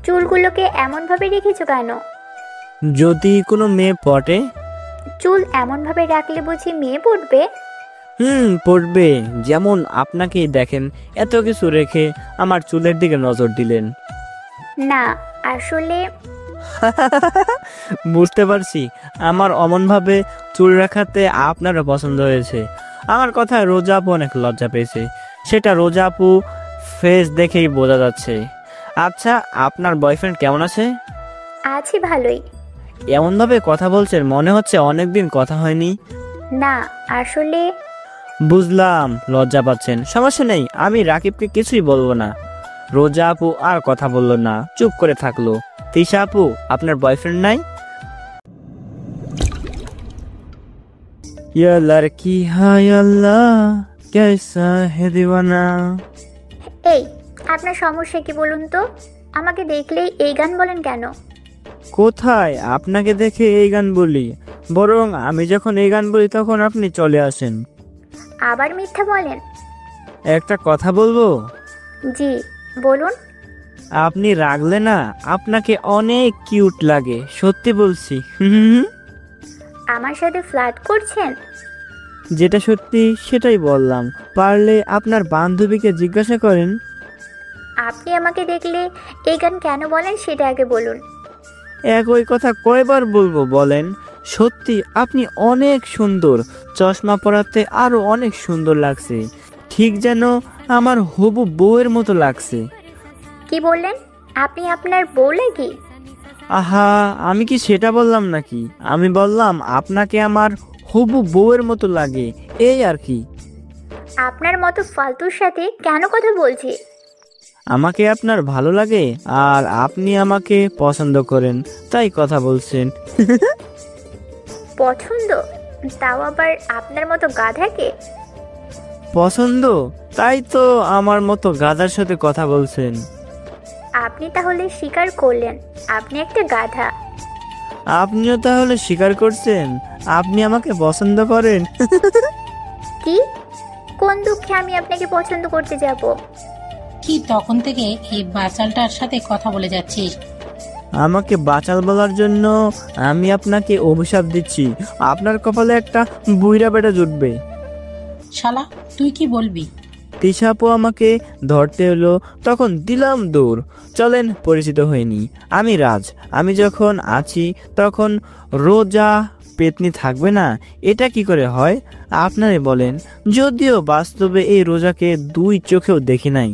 চুলগুলোকে এমন ভাবে রেখেছো কেন? যদি কোনো মেয়ে পটে। চুল এমন ভাবে রাখলে বুঝি মেয়ে পড়বে? পড়বে। যেমন আপনাকেই দেখেন, এত কিছু রেখে আমার চুলের দিকে নজর দিলেন। না আসলে বুঝতে পারছি, আমার অমনভাবে চুল রাখাতে আপনারও পছন্দ হয়েছে। আমার কথায় রোজা আপু অনেক লজ্জা পেয়েছে, সেটা রোজা আপু ফেস দেখেই বোঝা যাচ্ছে। আচ্ছা, আপনার বয়ফ্রেন্ড কেমন আছে? আছি ভালোই। এমনভাবে কথা বলছেন মনে হচ্ছে অনেকদিন কথা হয়নি। না আসলে বুঝলাম, লজ্জা পাচ্ছেন। সমস্যা নেই, আমি রাকিবকে কিছুই বলবো না। রোজা আপু আর কথা বললো না, চুপ করে থাকলো। তিশা আপু, আপনার বয়ফ্রেন্ড নাই? ইয়া লড়কি হায় আল্লাহ कैसा है दीवाना। এই আপনার সমস্যা কি বলুন তো? আমাকে দেখলেই এই গান বলেন কেন? কোথায় আপনাকে দেখে এই গান বলি? বরং আমি যখন এই গান বলি তখন আপনি চলে আসেন। আবার মিথ্যা বলেন? একটা কথা বলবো? জি বলুন। আপনি রাগলে না, আপনাকে অনেক কিউট লাগে, সত্যি বলছি। আমার সাথে ফ্লার্ট করছেন? যেটা সত্যি সেটাই বললাম। পারলে আপনার বান্ধবীকে জিজ্ঞাসা করেন। আপনি আমাকে দেখলে এই গান কেন বলেন সেটা আগে বলুন। একই কথা কয়বার বলবো বলেন? সত্যি আপনি অনেক সুন্দর, চশমা পরাতে আরো অনেক সুন্দর লাগছে, ঠিক যেন আমার হবু বউয়ের মতো লাগছে। কি বললেন? আপনি আপনার বউ লাগি? আহা, আমি কি সেটা বললাম নাকি? আমি বললাম আপনাকে আমার হবু বউয়ের মতো লাগে, এই আর কি। আপনার মতো ফালতুর সাথে কেন কথা বলছি? আমাকে আপনার ভালো লাগে আর আপনি আমাকে পছন্দ করেন, তাই কথা বলছেন। পছন্দ? তাও আবার আপনার মতো গাধাকে? পছন্দ? তাই তো আমার মতো গাধার সাথে কথা বলছেন। আপনি তাহলে স্বীকার করলেন আপনি একটা গাধা? আপনিও তাহলে স্বীকার করছেন আপনি আমাকে পছন্দ করেন। কি? কোন দুঃখে আমি আপনাকে পছন্দ করতে যাব? কি তখন থেকে এই বাচালটার সাথে কথা বলে যাচ্ছিস? আমাকে বাচাল বলার জন্য আমি আপনাকে অভিশাপ দিচ্ছি, আপনার কপালে একটা বুইড়া বেটা জুটবে। শালা, তুই কি বলবি? তিশাপু আমাকে ধরতে এলো, তখন দিলাম দৌড়। চলেন পরিচিত হয়নি, আমি রাজ। আমি যখন আছি তখন রোজা পেতনি থাকবে না, এটা কি করে হয় আপনারে বলেন? যদিও বাস্তবে এই রোজাকে দুই চোখেও দেখি নাই।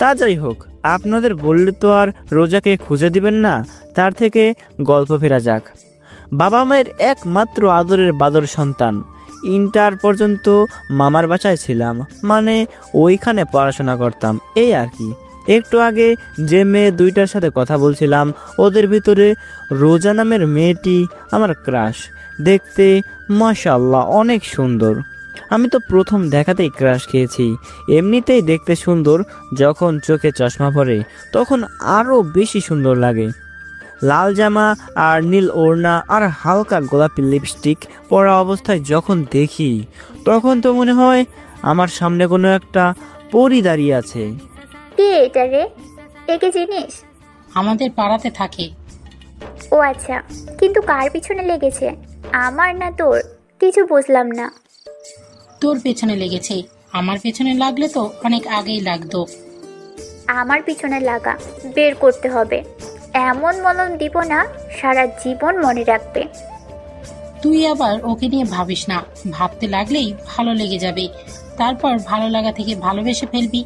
তা যাই হোক, আপনাদের বললে তো আর রোজাকে খুঁজে দিবেন না। তার থেকে গল্প ফেরা যাক। বাবা মায়ের একমাত্র আদরের বাদর সন্তান। ইন্টার পর্যন্ত মামার বাসায় ছিলাম, মানে ওইখানে পড়াশোনা করতাম, এই আর কি। একটু আগে যে মেয়ে দুইটার সাথে কথা বলছিলাম, ওদের ভিতরে রোজা নামের মেয়েটি আমার ক্রাশ। দেখতে মাশাআল্লাহ অনেক সুন্দর। আমি তো প্রথম দেখাতেই ক্রাশ খেয়েছি। এমনিতেই দেখতে সুন্দর, যখন চোখে চশমা পরে তখন আরও বেশি সুন্দর লাগে। লাল জামা আর নীল ওড়না আর হালকা গোলাপি লিপস্টিক পরা অবস্থায় যখন দেখি তখন তো মনে হয় আমার সামনে কোনো একটা পরী দাঁড়িয়ে আছে। কে এটা রে? একে চিনিস? আমাদের পাড়াতে থাকে। ও আচ্ছা, কিন্তু কার পিছনে লেগেছে? আমার না তোর? কিছু বুঝলাম না। তোর পেছনে লেগেছে, আমার পেছনে লাগলে তো অনেক আগেই লাগতো। আমার পিছনে লাগা বের করতে হবে, এমন মলম দিব না সারা জীবন মনে রাখবে। তুই আবার ওকে নিয়ে ভাবিস না, ভাবতে লাগলেই ভালো লেগে যাবে। তারপর ভালো লাগা থেকে ভালোবেসে ফেলবি,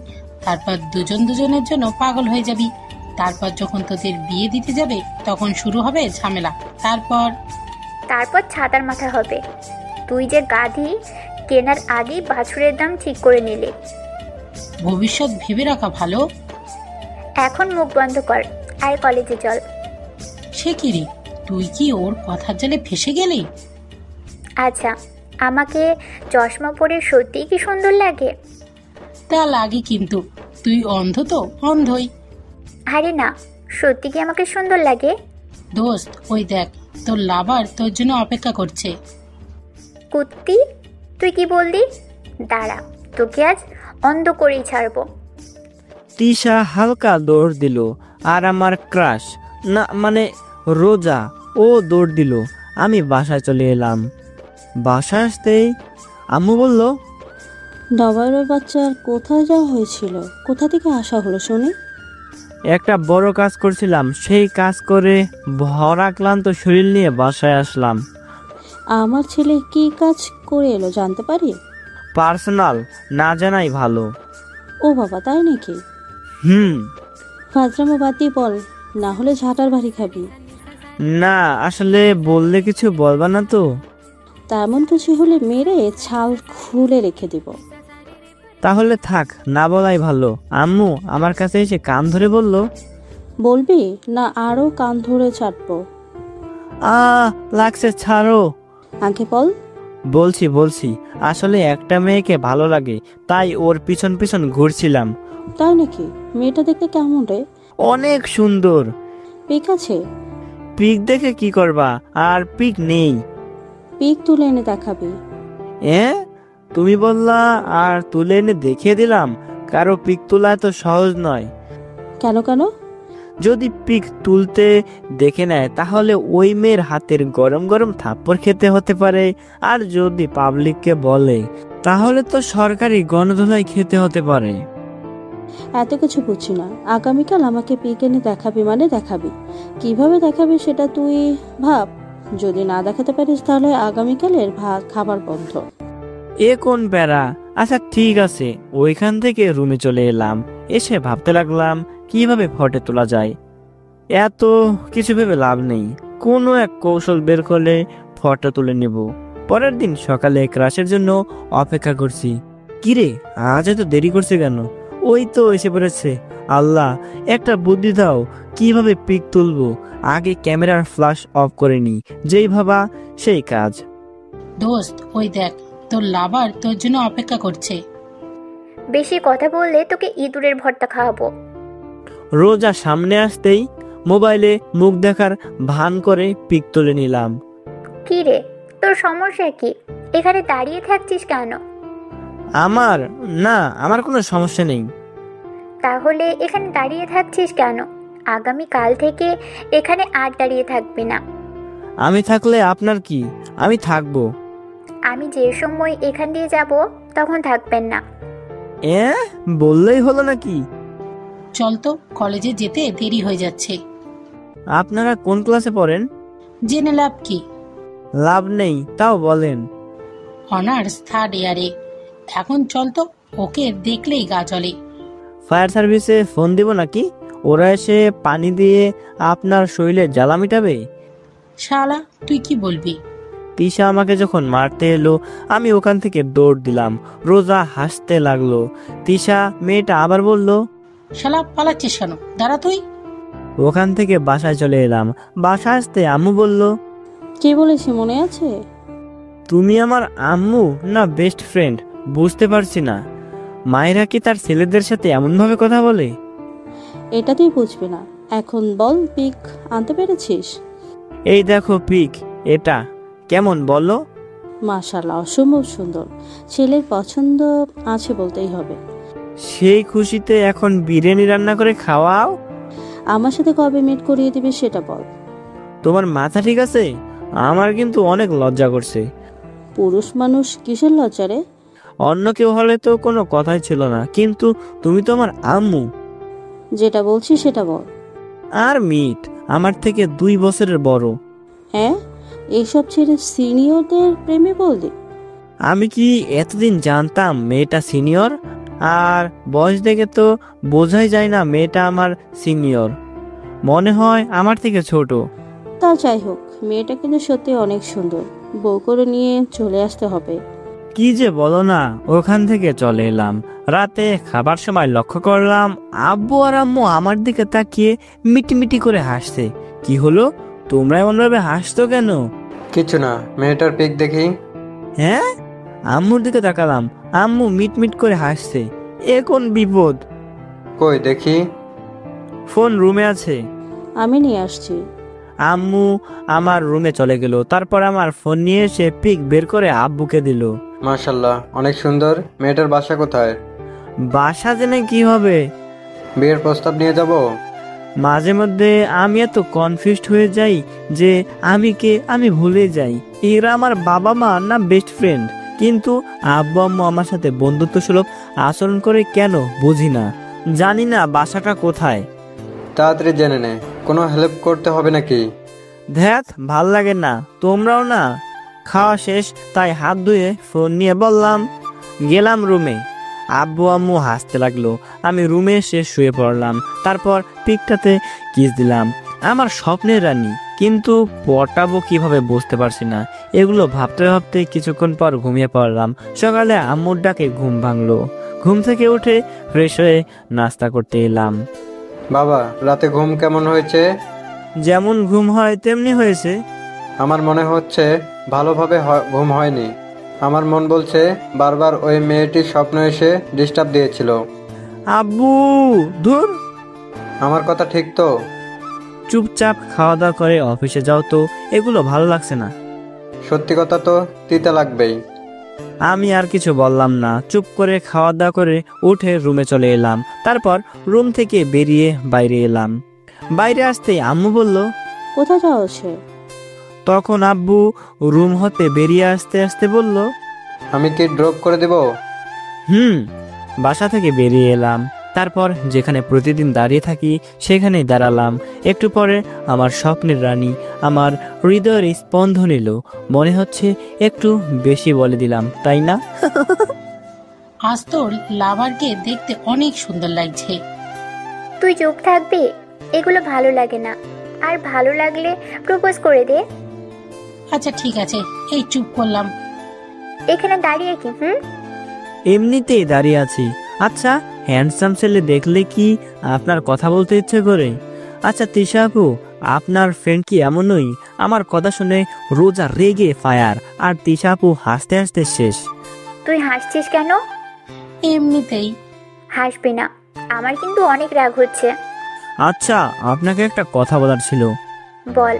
তারপর দুজন দুজনের জন্য পাগল হয়ে যাবি। তারপর যখন তোদের বিয়ে দিতে যাবে তখন শুরু হবে ঝামেলা। তারপর ছাতার মাথা হবে। তুই যে গাধি, কেনার আগেই বাছুরের দাম ঠিক করে নিলে। ভবিষ্যৎ ভেবে রাখা ভালো। এখন মুখ বন্ধ কর আর কলেজে চল। সে কি রে, তুই কি ওর কথার জালে ফেসে গেলি? আচ্ছা, আমাকে চশমা পরে সত্যিই কি সুন্দর লাগে? তা লাগে, কিন্তু তুই অন্ধ তো অন্ধই। আরে না, সত্যি কি আমাকে সুন্দর লাগে? দোস্ত, ওই দেখ, তোর লাভার তোর জন্য অপেক্ষা করছে। কুত্তি, তুই কি বললি? দাঁড়া, তোকে আজ অন্ধ করেই ছাড়বো। তিশা হালকা দৌড় দিল, আর আমার ক্রাশ, না মানে রোজা, ও দৌড় দিল। আমি বাসায় চলে এলাম। বাসায় আসতেই আম্মু বলল, নবাবের বাচ্চার কোথায় যাওয়া হয়েছিল? কোথা থেকে আসা হলো শুনি? একটা বড় কাজ করছিলাম, সেই কাজ করে ভরা ক্লান্ত শরীর নিয়ে বাসায় আসলাম। আমার ছেলে কি কাজ করে এলো জানতে পারি? পার্সোনাল না জানাই ভালো। ও বাবা, তাই নাকি? হুম। ফাজরামো বাদ দিয়ে বল, না হলে ঝাঁটার বাড়ি খাবি। না, আসলে বললে কিছু বলবা না তো? তেমন কিছু হলে মেরে ছাল খুলে রেখে দিব। তাহলে থাক, না বলাই ভালো। আম্মু আমার কাছে এসে কান ধরে বলল, বলবি না আরো কান ধরে চাটবো? লাগছে, ছাড়ো। আগে বল। বলছি, আসলে একটা মেয়েকে ভালো লাগে, তাই ওর পিছন পিছন ঘুরছিলাম। তাই নাকি? মেয়েটা দেখতে কেমন রে? অনেক সুন্দর। পিক আছে? পিক দেখে কি করবা, আর পিক নেই। পিক তুলে এনে দেখাবি। তুমি বললা আর তুলে এনে দেখিয়ে দিলাম। কারো পিক তোলা তো সহজ নয়। কেন কেন? যদি পিক তুলতে দেখে নেয় তাহলে ওই মেয়ের হাতের গরম গরম থাপ্পড় খেতে হতে পারে, আর যদি পাবলিককে বলে তাহলে তো সরকারি গণধোলাই খেতে হতে পারে। এত কিছু বুঝছি না। আগামীকাল আমাকে পিক এনে দেখাবি মানে দেখাবি। কিভাবে দেখাবি সেটা তুই ভাব। যদি না দেখাতে পারিস তাহলে আগামীকালের ভাত খাবার বন্ধ। এ কোন প্যারা? আচ্ছা ঠিক আছে। ওইখান থেকে রুমে চলে এলাম। এসে ভাবতে লাগলাম কিভাবে ফটো তোলা যায়। এত কিছু ভেবে লাভ নেই, কোনো এক কৌশল বের করলে ফটো তুলে নেব। পরের দিন সকালে ক্রাশের জন্য অপেক্ষা করছি। কিরে, আজ এত দেরি করছে কেন? ওই তো এসে পড়েছে। আল্লাহ, একটা বুদ্ধি দাও, কিভাবে পিক তুলবো। আগে ক্যামেরার ফ্ল্যাশ অফ করে নি, যেই ভাবা সেই কাজ। দোস্ত, ওই দেখ, তোর লাভার তোর জন্য অপেক্ষা করছে। বেশি কথা বললে তোকে ইঁদুরের ভর্তা খাওয়াবো। রোজা সামনে আসতেই মোবাইলে মুখ দেখার ভান করে পিক তুলে নিলাম। কি রে, তোর সমস্যা কি? এখানে দাঁড়িয়ে থাকছিস কেন? আমার কোনো সমস্যা নেই। তাহলে এখানে দাঁড়িয়ে থাকছিস কেন? আগামী কাল থেকে এখানে আর দাঁড়িয়ে থাকবি না। আমি থাকলে আপনার কি? আমি থাকবো। আমি যে সময় এখান দিয়ে যাব তখন থাকবেন না। বললেই হলো নাকি? চল তো, কলেজে যেতে দেরি হয়ে যাচ্ছে। আপনারা কোন ক্লাসে পড়েন? জেনে লাভ কি? লাভ নেই, তাও বলেন। অনার্স 3rd ইয়ারে। এখন চল তো, ওকে দেখলেই গা জ্বলে। ফায়ার সার্ভিসে ফোন দিব নাকি? ওরা এসে পানি দিয়ে আপনার শরীরে জ্বালা মিটাবে। শালা, তুই কি বলবি? তিশা আমাকে যখন মারতে এলো আমি ওখান থেকে দৌড় দিলাম। রোজা হাসতে লাগলো। তিশা মেয়েটা আবার বলল, শালা পালাচ্ছিস কেন? দাঁড়া তুই। ওখান থেকে বাসায় চলে এলাম। বাসায় আসতে আম্মু বলল, কে বলেছে মনে আছে? তুমি আমার আম্মু না বেস্ট ফ্রেন্ড বুঝতে পারছি না। মায়েরা কি তার ছেলেদের সাথে এমনভাবে কথা বলে? এটা তুই বুঝবি না। এখন বল, পিক আনতে পেরেছিস? এই দেখো পিক, এটা কেমন বলো? মাশাআল্লাহ, অসম্ভব সুন্দর। ছেলের পছন্দ আছে বলতেই হবে। সেই খুশিতে এখন বিরিয়ানি রান্না করে খাওয়াও। আমার সাথে কবে মিট করিয়ে দিবে সেটা বল। তোমার মাথা ঠিক আছে? আমার কিন্তু অনেক লজ্জা করছে। পুরুষ মানুষ কিসের লজ্জা রে? অন্য কেউ হলে তো কোনো কথাই ছিল না, কিন্তু তুমি তো আমার আম্মু। যেটা বলছি সেটা বল। আর মিট আমার থেকে 2 বছরের বড়। হ্যাঁ, এইসব ছেড়ে সিনিয়রদের প্রেমে বললি? আমি কি এতদিন জানতাম মেয়েটা সিনিয়র? আর বয়স দেখে তো বোঝাই যায় না মেয়েটা আমার সিনিয়র। মনে হয় আমার থেকে ছোট। তা যাই হোক, মেয়েটা কিন্তু সত্যি অনেক সুন্দর। বউ করে নিয়ে চলে আসতে হবে। কি যে বলো না। ওখান থেকে চলে এলাম। রাতে খাবার সময় লক্ষ্য করলাম আব্বু আর আম্মু আমার দিকে তাকিয়ে মিটিমিটি করে হাসছে। কি হলো, তোমরা এমনভাবে হাসতো কেন? কিছু না, মেয়েটার পিক দেখি। হ্যাঁ, আম্মুর দিকে তাকালাম। আম্মু মিটমিট করে হাসছে। এ কোন বিপদ? কই দেখি। ফোন রুমে আছে। আমি নিয়ে আসছি। আম্মু আমার রুমে চলে গেল। তারপর আমার ফোন নিয়ে এসে পিক বের করে আব্বুকে দিল। মাশাআল্লাহ, অনেক সুন্দর। মেয়েটার বাসা কোথায়? বাসা জেনে কি হবে? বিয়ের প্রস্তাব নিয়ে যাব? মাঝে মধ্যে আমি এত কনফিউজড হয়ে যাই যে আমি কে আমি ভুলে যাই এরা আমার বাবা মা না বেস্ট ফ্রেন্ড, কিন্তু আব্বু আম্মু আমার সাথে বন্ধুত্ব সুলভ আচরণ করে কেন বুঝি না। জানি না বাসাটা কোথায়। তাড়াতাড়ি জেনে নে, কোনো হেল্প করতে হবে নাকি? ধ্যাত ভাল লাগে না, তোমরাও না। খাওয়া শেষ, তাই হাত ধুয়ে ফোন নিয়ে বললাম। গেলাম রুমে। আব্বু আম্মু হাসতে লাগলো। আমি রুমে এসে শুয়ে পড়লাম। তারপর পিকটাতে কিস দিলাম। আমার স্বপ্নের রানী, কিন্তু পটাবো কিভাবে বুঝতে পারছি না। এগুলো ভাবতে ভাবতে কিছুক্ষণ পর ঘুমিয়ে পড়লাম। সকালে আম্মুর ডাকে ঘুম ভাঙলো। ঘুম থেকে উঠে ফ্রেশ হয়ে নাস্তা করতে এলাম। বাবা, রাতে ঘুম কেমন হয়েছে? যেমন ঘুম হয় তেমনি হয়েছে। আমার মনে হচ্ছে ভালোভাবে ঘুম হয়নি। আমার মন বলছে বারবার ওই মেয়েটির স্বপ্ন এসে ডিস্টার্ব দিয়েছিল। আব্বু ধুর। আমার কথা ঠিক তো? চুপচাপ খাওয়া দাওয়া করে অফিসে যাও তো, এগুলো ভালো লাগছে না। সত্যি কথা তো তিতা লাগবেই। আমি আর কিছু বললাম না, চুপ করে খাওয়া দাওয়া করে উঠে রুমে চলে এলাম। তারপর রুম থেকে বেরিয়ে বাইরে এলাম। বাইরে আসতেই আম্মু বলল, কোথায় যাওয়া হচ্ছে? তখন আব্বু রুম হতে বেরিয়ে আসতে আসতে বলল, আমি কি ড্রপ করে দেব? বাসা থেকে বেরিয়ে এলাম। তারপর যেখানে প্রতিদিন দাঁড়িয়ে থাকি সেখানেই দাঁড়ালাম। একটু পরে আমার স্বপ্নের রানী আমার হৃদয়ের স্পন্দন এলো। মনে হচ্ছে একটু বেশি বলে দিলাম, তাই না? আজ তোর লাভারকে দেখতে অনেক সুন্দর লাগছে। তুই চুপ থাকবি? এগুলো ভালো লাগে না, আর ভালো লাগলে প্রপোজ করে দে। আচ্ছা ঠিক আছে, এই চুপ করলাম। এখানে দাঁড়িয়ে কি এমনিতেই দাঁড়িয়ে আছি। আচ্ছা, হ্যান্ডসাম ছেলে দেখলে কি আপনার কথা বলতে ইচ্ছে করে? আচ্ছা তিশা আপু, আপনার ফ্রেন্ড কি এমনই? আমার কথা শুনে রোজা রেগে ফায়ার, আর তিশা আপু হাসতে হাসতে শেষ। তুই হাসছিস কেন? এমনিতেই। হাসবি না, আমার কিন্তু অনেক রাগ হচ্ছে। আচ্ছা, আপনাকে একটা কথা বলার ছিল। বল।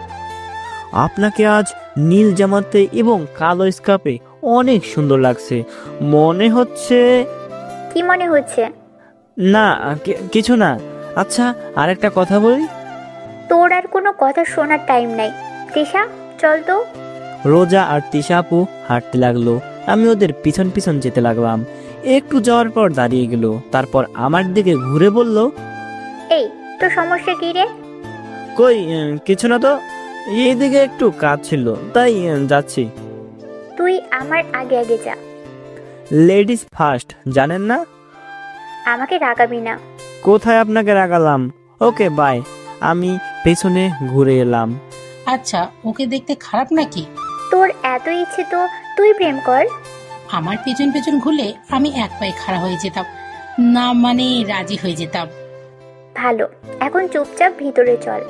আপনাকে আজ নীল জামাতে এবং কালো স্কার্ফে অনেক সুন্দর লাগছে। মনে হচ্ছে। কি মনে হচ্ছে? না কিছু না। আচ্ছা, আরেকটা কথা বলি। তোর আর কোনো কথা শোনার টাইম নাই। তিশা, চল তো। রোজা আর তিশা আপু হাঁটতে লাগলো। আমি ওদের পিছন পিছন যেতে লাগলাম। একটু যাওয়ার পর দাঁড়িয়ে গেল। তারপর আমার দিকে ঘুরে বলল, এই তোর সমস্যা কি রে? কই কিছু না তো, এইদিকে একটু কাজ ছিল তাই যাচ্ছি। তুই আমার আগে আগে যা। লেডিস ফার্স্ট, জানেন না? আমাকে রাগাবি না। কোথায় আপনাকে রাগালাম? Okay bye. আমি পেছনে ঘুরে এলাম। আচ্ছা, ওকে দেখতে খারাপ নাকি? তোর এত ইচ্ছে তো তুই প্রেম কর। আমার পেছন পেছন ঘুরলে আমি এক পায়ে খাড়া হয়ে যেতাম, না মানে রাজি হয়ে যেতাম। ভালো, এখন চুপচাপ ভিতরে চল।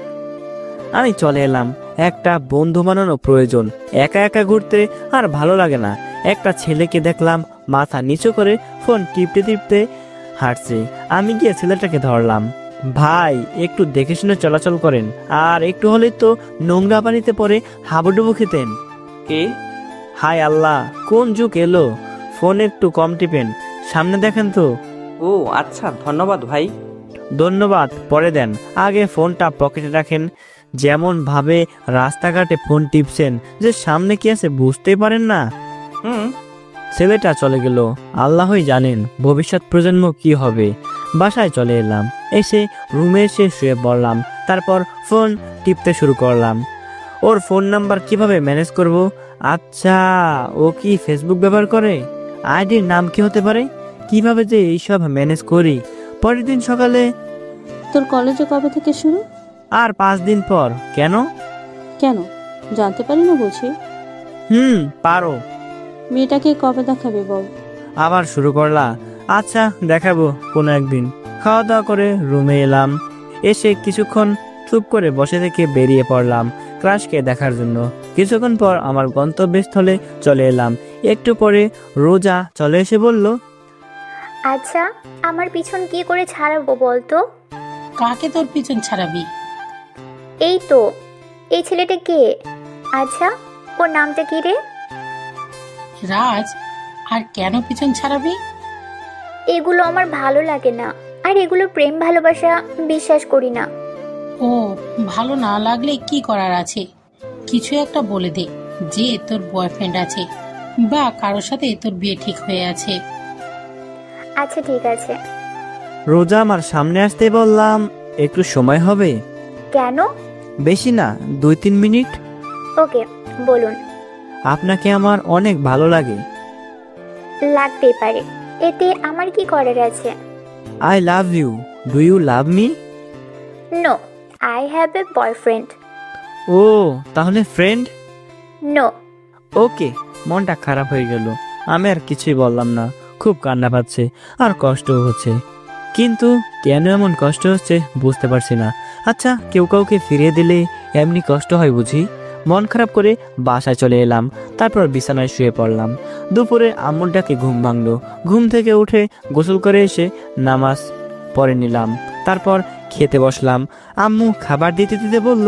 আমি চলে এলাম। একটা বন্ধু বানানো প্রয়োজন। একা একা ঘুরতে আর ভালো লাগে না। একটা ছেলেকে দেখলাম মাথা নিচু করে ফোন টিপতে টিপতে হাঁটছে। আমি গিয়ে ছেলেটাকে ধরলাম। ভাই, একটু দেখে শুনে চলাচল করেন, আর একটু হলে তো নোংরা পানিতে পরে হাবুডুবু খেতেন। কে? হায় আল্লাহ, কোন যুগ এলো! ফোন একটু কম টিপেন, সামনে দেখেন তো। ও আচ্ছা, ধন্যবাদ ভাই। ধন্যবাদ পরে দেন, আগে ফোনটা পকেটে রাখেন। যেমন ভাবে রাস্তাঘাটে ফোন টিপছেন যে সামনে কি আছে বুঝতেই পারেন না। ছেলেটা চলে গেল। আল্লাহই জানেন ভবিষ্যৎ প্রজন্ম কি হবে। বাসায় চলে এলাম। এসে রুমে এসে শুয়ে পড়লাম। তারপর ফোন টিপতে শুরু করলাম। ওর ফোন নাম্বার কিভাবে ম্যানেজ করব? আচ্ছা, ও কি ফেসবুক ব্যবহার করে? আইডির নাম কি হতে পারে? কিভাবে যে এইসব ম্যানেজ করি। পরের দিন সকালে। তোর কলেজে কবে থেকে শুরু? আর 5 দিন পর। কেন? কেন জানতে পারি না বুঝি? পারো। মেয়েটাকে কবে দেখাবে বল? আবার শুরু করলা? আচ্ছা দেখাবো কোনো একদিন। খাওয়া দাওয়া করে রুমে এলাম। এসে কিছুক্ষণ চুপ করে বসে থেকে বেরিয়ে পড়লাম ক্রাশকে দেখার জন্য। কিছুক্ষণ পর আমার গন্তব্যস্থলে চলে এলাম। একটু পরে রোজা চলে এসে বলল, আচ্ছা, আমার পিছন কি করে ছাড়াবো বলতো? কাকে তোর পিছন ছাড়াবি? এই তো, এই ছেলেটা কে? আচ্ছা, ওর নামটা কি রে? রাজ। আর কেন পিছন ছাড়াবি? এগুলো আমার ভালো লাগে না, আর আর এগুলো প্রেম ভালোবাসা বিশ্বাস করি না। ও, ভালো না লাগলে কি করার আছে? কিছু একটা বলে দে যে তোর বয়ফ্রেন্ড আছে বা কারোর সাথে তোর বিয়ে ঠিক হয়ে আছে। আচ্ছা ঠিক আছে। রোজা আমার সামনে আসতে বললাম, একটু সময় হবে? কেন? বেশি না, 2-3 মিনিট। ওকে, বলুন। আপনাকে আমার অনেক ভালো লাগে। লাগতেই পারে, এতে আমার কি করার আছে? I love you. Do you love me? No, I have a boyfriend. Oh, তাহলে ফ্রেন্ড? নো। ওকে। মনটা খারাপ হয়ে গেল। আমি আর কিছুই বললাম না। খুব কান্না পাচ্ছে আর কষ্টও হচ্ছে, কিন্তু কেন এমন কষ্ট হচ্ছে বুঝতে পারছি না। আচ্ছা, কেউ কাউকে ফিরিয়ে দিলে এমনি কষ্ট হয় বুঝি? মন খারাপ করে বাসায় চলে এলাম, তারপর বিছানায় শুয়ে পড়লাম। দুপুরে আম্মুর ডাকে ঘুম ভাঙলো। ঘুম থেকে উঠে গোসল করে এসে নামাজ পড়ে নিলাম, তারপর খেতে বসলাম। আম্মু খাবার দিতে দিতে বলল,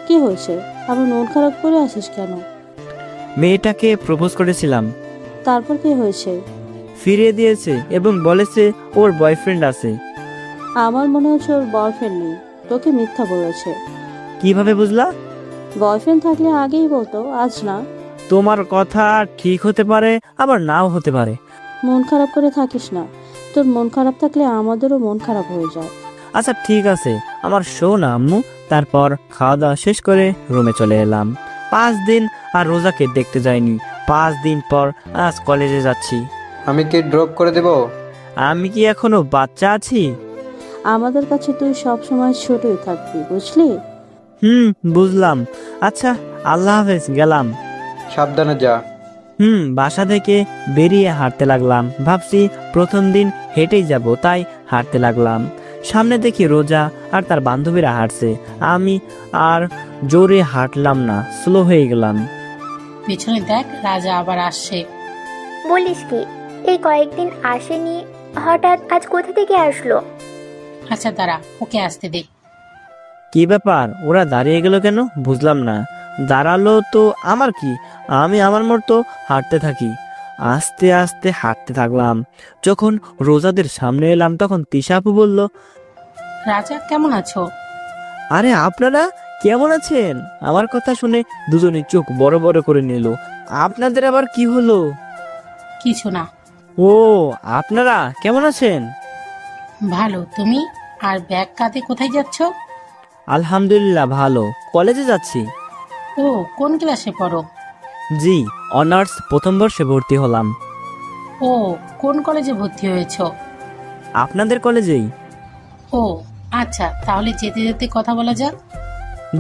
কি হয়েছে? আবার মন খারাপ করে আসিস কেন? মেয়েটাকে প্রপোজ করেছিলাম, তারপর কি হয়েছে? ফিরিয়ে দিয়েছে এবং বলেছে ওর বয়ফ্রেন্ড আছে। আমার মনে হচ্ছে ওর বয়ফ্রেন্ড নেই, তোকে মিথ্যা বলেছে। কিভাবে বুঝলা? বয়ফ্রেন্ড থাকলে আগেই বলতো, আজ না। তোমার কথা ঠিক হতে পারে, আবার নাও হতে পারে। মন খারাপ করে থাকিস না, তোর মন খারাপ থাকলে আমাদেরও মন খারাপ হয়ে যায়। আচ্ছা ঠিক আছে, আমার শো না আম্মু। তারপর খাওয়া দাওয়া শেষ করে রুমে চলে এলাম। 5 দিন আর রোজাকে দেখতে যাইনি। 5 দিন পর আজ কলেজে যাচ্ছি। আমি কি ড্রপ করে দেব? আমি কি এখনো বাচ্চা আছি? আমাদের কাছে তুই সব সময় ছোটই থাকবি, বুঝলি? বুঝলাম। আচ্ছা, আল্লাহ হাফেজ, গেলাম। সাবধানে যা। বাসা থেকে বেরিয়ে হাঁটতে লাগলাম। ভাবছি প্রথম দিন হেঁটেই যাব, তাই হাঁটতে লাগলাম। সামনে দেখি রোজা আর তার বান্ধবীরা হাঁটছে। আমি আর জোরে হাঁটলাম না, স্লো হয়ে গেলাম। পেছনে দেখ, রাজা আবার আসছে। বলিস কি, এই কয়েকদিন আসেনি, হঠাৎ আজ কোথা থেকে আসলো? আচ্ছা দাঁড়া, ওকে আসতে দে। কি ব্যাপার, ওরা দাঁড়িয়ে গেল কেন বুঝলাম না। দাঁড়ালো তো আমার কি, আমি আমার মতো হাঁটতে থাকি। আস্তে আস্তে হাঁটতে থাকলাম। যখন রোজাদের সামনে এলাম তখন তিশা আপু বলল, রাজা কেমন আছো? আরে আপনারা কেমন আছেন? আমার কথা শুনে দুজনে চোখ বড় বড় করে নিল। আপনাদের আবার কি হলো? কিছু না। ও, আপনারা কেমন আছেন? ভালো, তুমি? আর ব্যাগ কাঁধে কোথায় যাচ্ছ? আলহামদুলিল্লাহ ভালো, কলেজে যাচ্ছি। ও, কোন ক্লাসে পড়ো? জি, অনার্স প্রথম বর্ষে ভর্তি হলাম। ও, কোন কলেজে ভর্তি হয়েছো? আপনাদের কলেজেই। ও আচ্ছা, তাহলে যেতে যেতে কথা বলা যাক।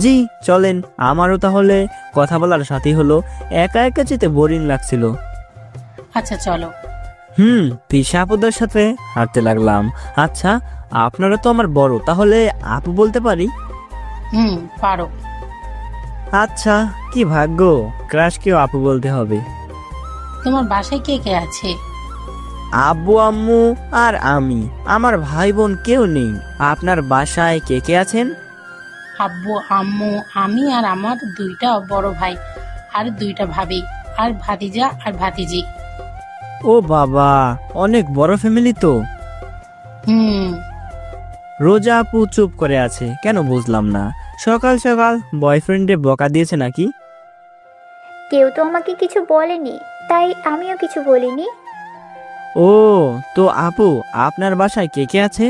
জি চলেন, আমারও তাহলে কথা বলার সাথী হলো। একা একা যেতে বোরিং লাগছিল। আচ্ছা চলো। তিশা আপুদের সাথে হাঁটতে লাগলাম। আচ্ছা, আপনারা তো আমার বড়, তাহলে আপু বলতে পারি? পারো। আচ্ছা, কি ভাগ্য, ক্রাশকেও আপু বলতে হবে। তোমার বাসায় কে কে আছে? আব্বু আম্মু আর আমি, আমার ভাই বোন কেউ নেই। আপনার বাসায় কে কে আছেন? আব্বু আম্মু, আমি আর আমার 2টা বড় ভাই আর 2টা ভাবি আর ভাতিজা আর ভাতিজি। ও বাবা, অনেক বড় ফ্যামিলি তো। রোজা আপু চুপ করে আছে কেন বুঝলাম না। সকাল সকাল বয়ফ্রেন্ডে বকা দিয়েছে নাকি? কেউ তো আমাকে কিছু বলেনি, তাই আমিও কিছু বলিনি। ও, তো আপু আপনার বাসায় কে কে আছে?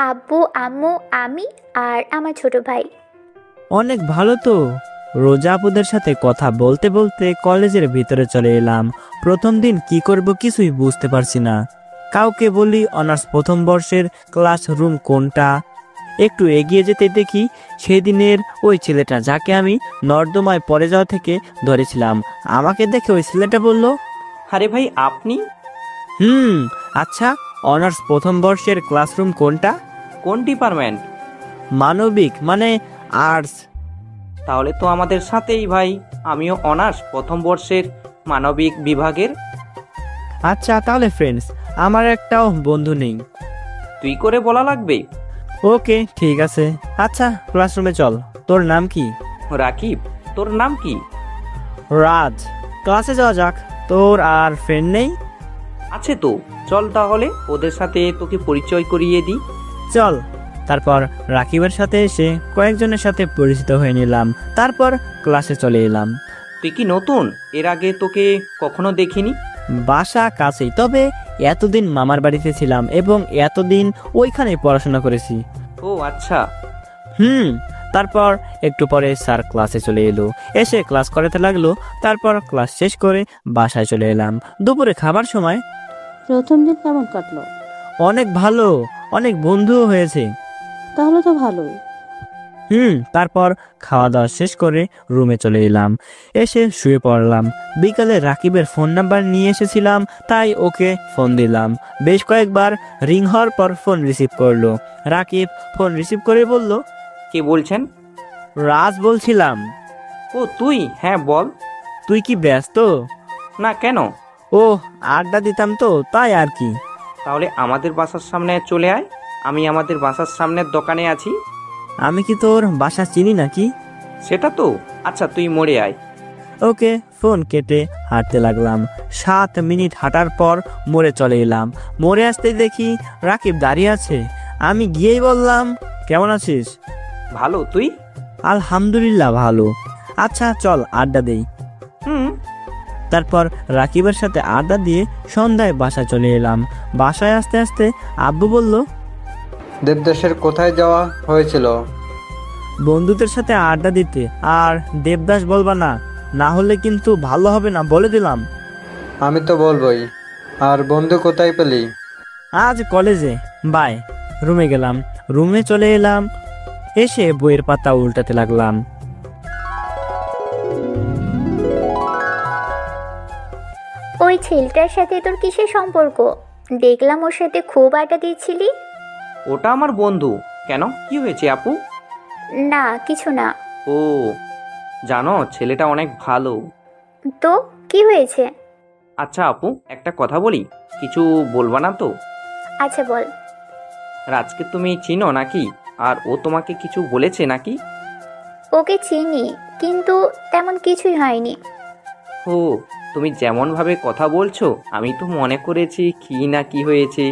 আব্বু আম্মু, আমি আর আমার ছোট ভাই। অনেক ভালো তো। রোজা আপুদের সাথে কথা বলতে বলতে কলেজের ভিতরে চলে এলাম। প্রথম দিন কি করব কিছুই বুঝতে পারছি না। কাউকে বলি অনার্স প্রথম বর্ষের ক্লাসরুম কোনটা। একটু এগিয়ে যেতে দেখি সেদিনের ওই ছেলেটা যাকে আমি নর্দমায় পড়ে যাওয়া থেকে ধরেছিলাম। আমাকে দেখে ওই ছেলেটা বলল, আরে ভাই আপনি? আচ্ছা, অনার্স প্রথম বর্ষের ক্লাসরুম কোনটা? কোন ডিপার্টমেন্ট? মানবিক, মানে আর্টস। তাহলে তো আমাদের সাথেই ভাই, আমিও অনার্স প্রথম বর্ষের মানবিক বিভাগের। আচ্ছা তাহলে ফ্রেন্ডস, আমার একটাও বন্ধু নেই। তুই করে বলা লাগবে। ওকে ঠিক আছে। আচ্ছা ক্লাসরুমে চল। তোর নাম কি? রাকিব। তোর নাম কি? রাজ। ক্লাসে যাওয়া যাক। তোর আর ফ্রেন্ড নেই? আছে তো, চল তাহলে ওদের সাথে তোকে পরিচয় করিয়ে দিই। চল। তারপর রাকিবের সাথে এসে কয়েকজনের সাথে পরিচিত হয়ে নিলাম, তারপর ক্লাসে চলে এলাম। তুই কি নতুন? এর আগে তোকে কখনো দেখিনি। বাসা কাছেই, তবে এতদিন মামার বাড়িতে ছিলাম এবং এতদিন ওইখানে পড়াশোনা করেছি। ও আচ্ছা। তারপর একটু পরে স্যার ক্লাসে চলে এলো, এসে ক্লাস করাতে লাগলো। তারপর ক্লাস শেষ করে বাসায় চলে এলাম। দুপুরে খাবার সময় প্রথম দিন কেমন কাটলো? অনেক ভালো, অনেক বন্ধুও হয়েছে। তাহলে তো ভালোই। তারপর খাওয়া দাওয়া শেষ করে রুমে চলে এলাম, এসে শুয়ে পড়লাম। বিকালে রাকিবের ফোন নাম্বার নিয়ে এসেছিলাম, তাই ওকে ফোন দিলাম। বেশ কয়েকবার রিং হওয়ার পর ফোন রিসিভ করলো। রাকিব ফোন রিসিভ করে বলল, কে বলছেন? রাজ বলছিলাম। ও তুই? হ্যাঁ বল। তুই কি ব্যস্ত? না, কেন? ও আড্ডা দিতাম তো, তাই আর কি। তাহলে আমাদের বাসার সামনে চলে আয়, আমি আমাদের বাসার সামনের দোকানে আছি। আমি কি তোর বাসা চিনি নাকি? সেটা তো। আচ্ছা তুই মোড়ে আয়। ওকে, ফোন কেটে হাঁটতে লাগলাম। 7 মিনিট হাঁটার পর মোড়ে চলে এলাম। মোড়ে আসতেই দেখি রাকিব দাঁড়িয়ে আছে। আমি গিয়েই বললাম, কেমন আছিস? ভালো, তুই? আলহামদুলিল্লাহ ভালো। আচ্ছা চল আড্ডা দেই। তারপর রাকিবের সাথে আড্ডা দিয়ে সন্ধ্যায় বাসায় চলে এলাম। বাসায় আসতে আসতে আব্বু বলল, দেবদাসের কোথায় যাওয়া হয়েছিল? বন্ধুদের সাথে আড্ডা দিতে। আর দেবদাস বলবা না, না হলে কিন্তু ভালো হবে না, বলে দিলাম। আমি তো বলবোই। আর বন্ধু কোথায় পেলি? আজ কলেজে। বাই। রুমে গেলাম। রুমে চলে এলাম, এসে বইয়ের পাতা উল্টাতে লাগলাম। ওই ছেলেটার সাথে তোর কিসের সম্পর্ক? দেখলাম ওর সাথে খুব আড্ডা দিচ্ছিলি। ওটা আমার বন্ধু। কেন, কি হয়েছে আপু? না কিছু না। ও, জানো ছেলেটা অনেক ভালো। তো কি হয়েছে? আচ্ছা আপু, একটা কথা বলি, কিছু বলবা না তো? আচ্ছা বল। রাজকে তুমি চিনো নাকি? আর ও তোমাকে কিছু বলেছে নাকি? ওকে চিনি, কিন্তু তেমন কিছুই হয়নি। ও, তুমি যেমন ভাবে কথা বলছো আমি তো মনে করেছি কি না কি হয়েছে।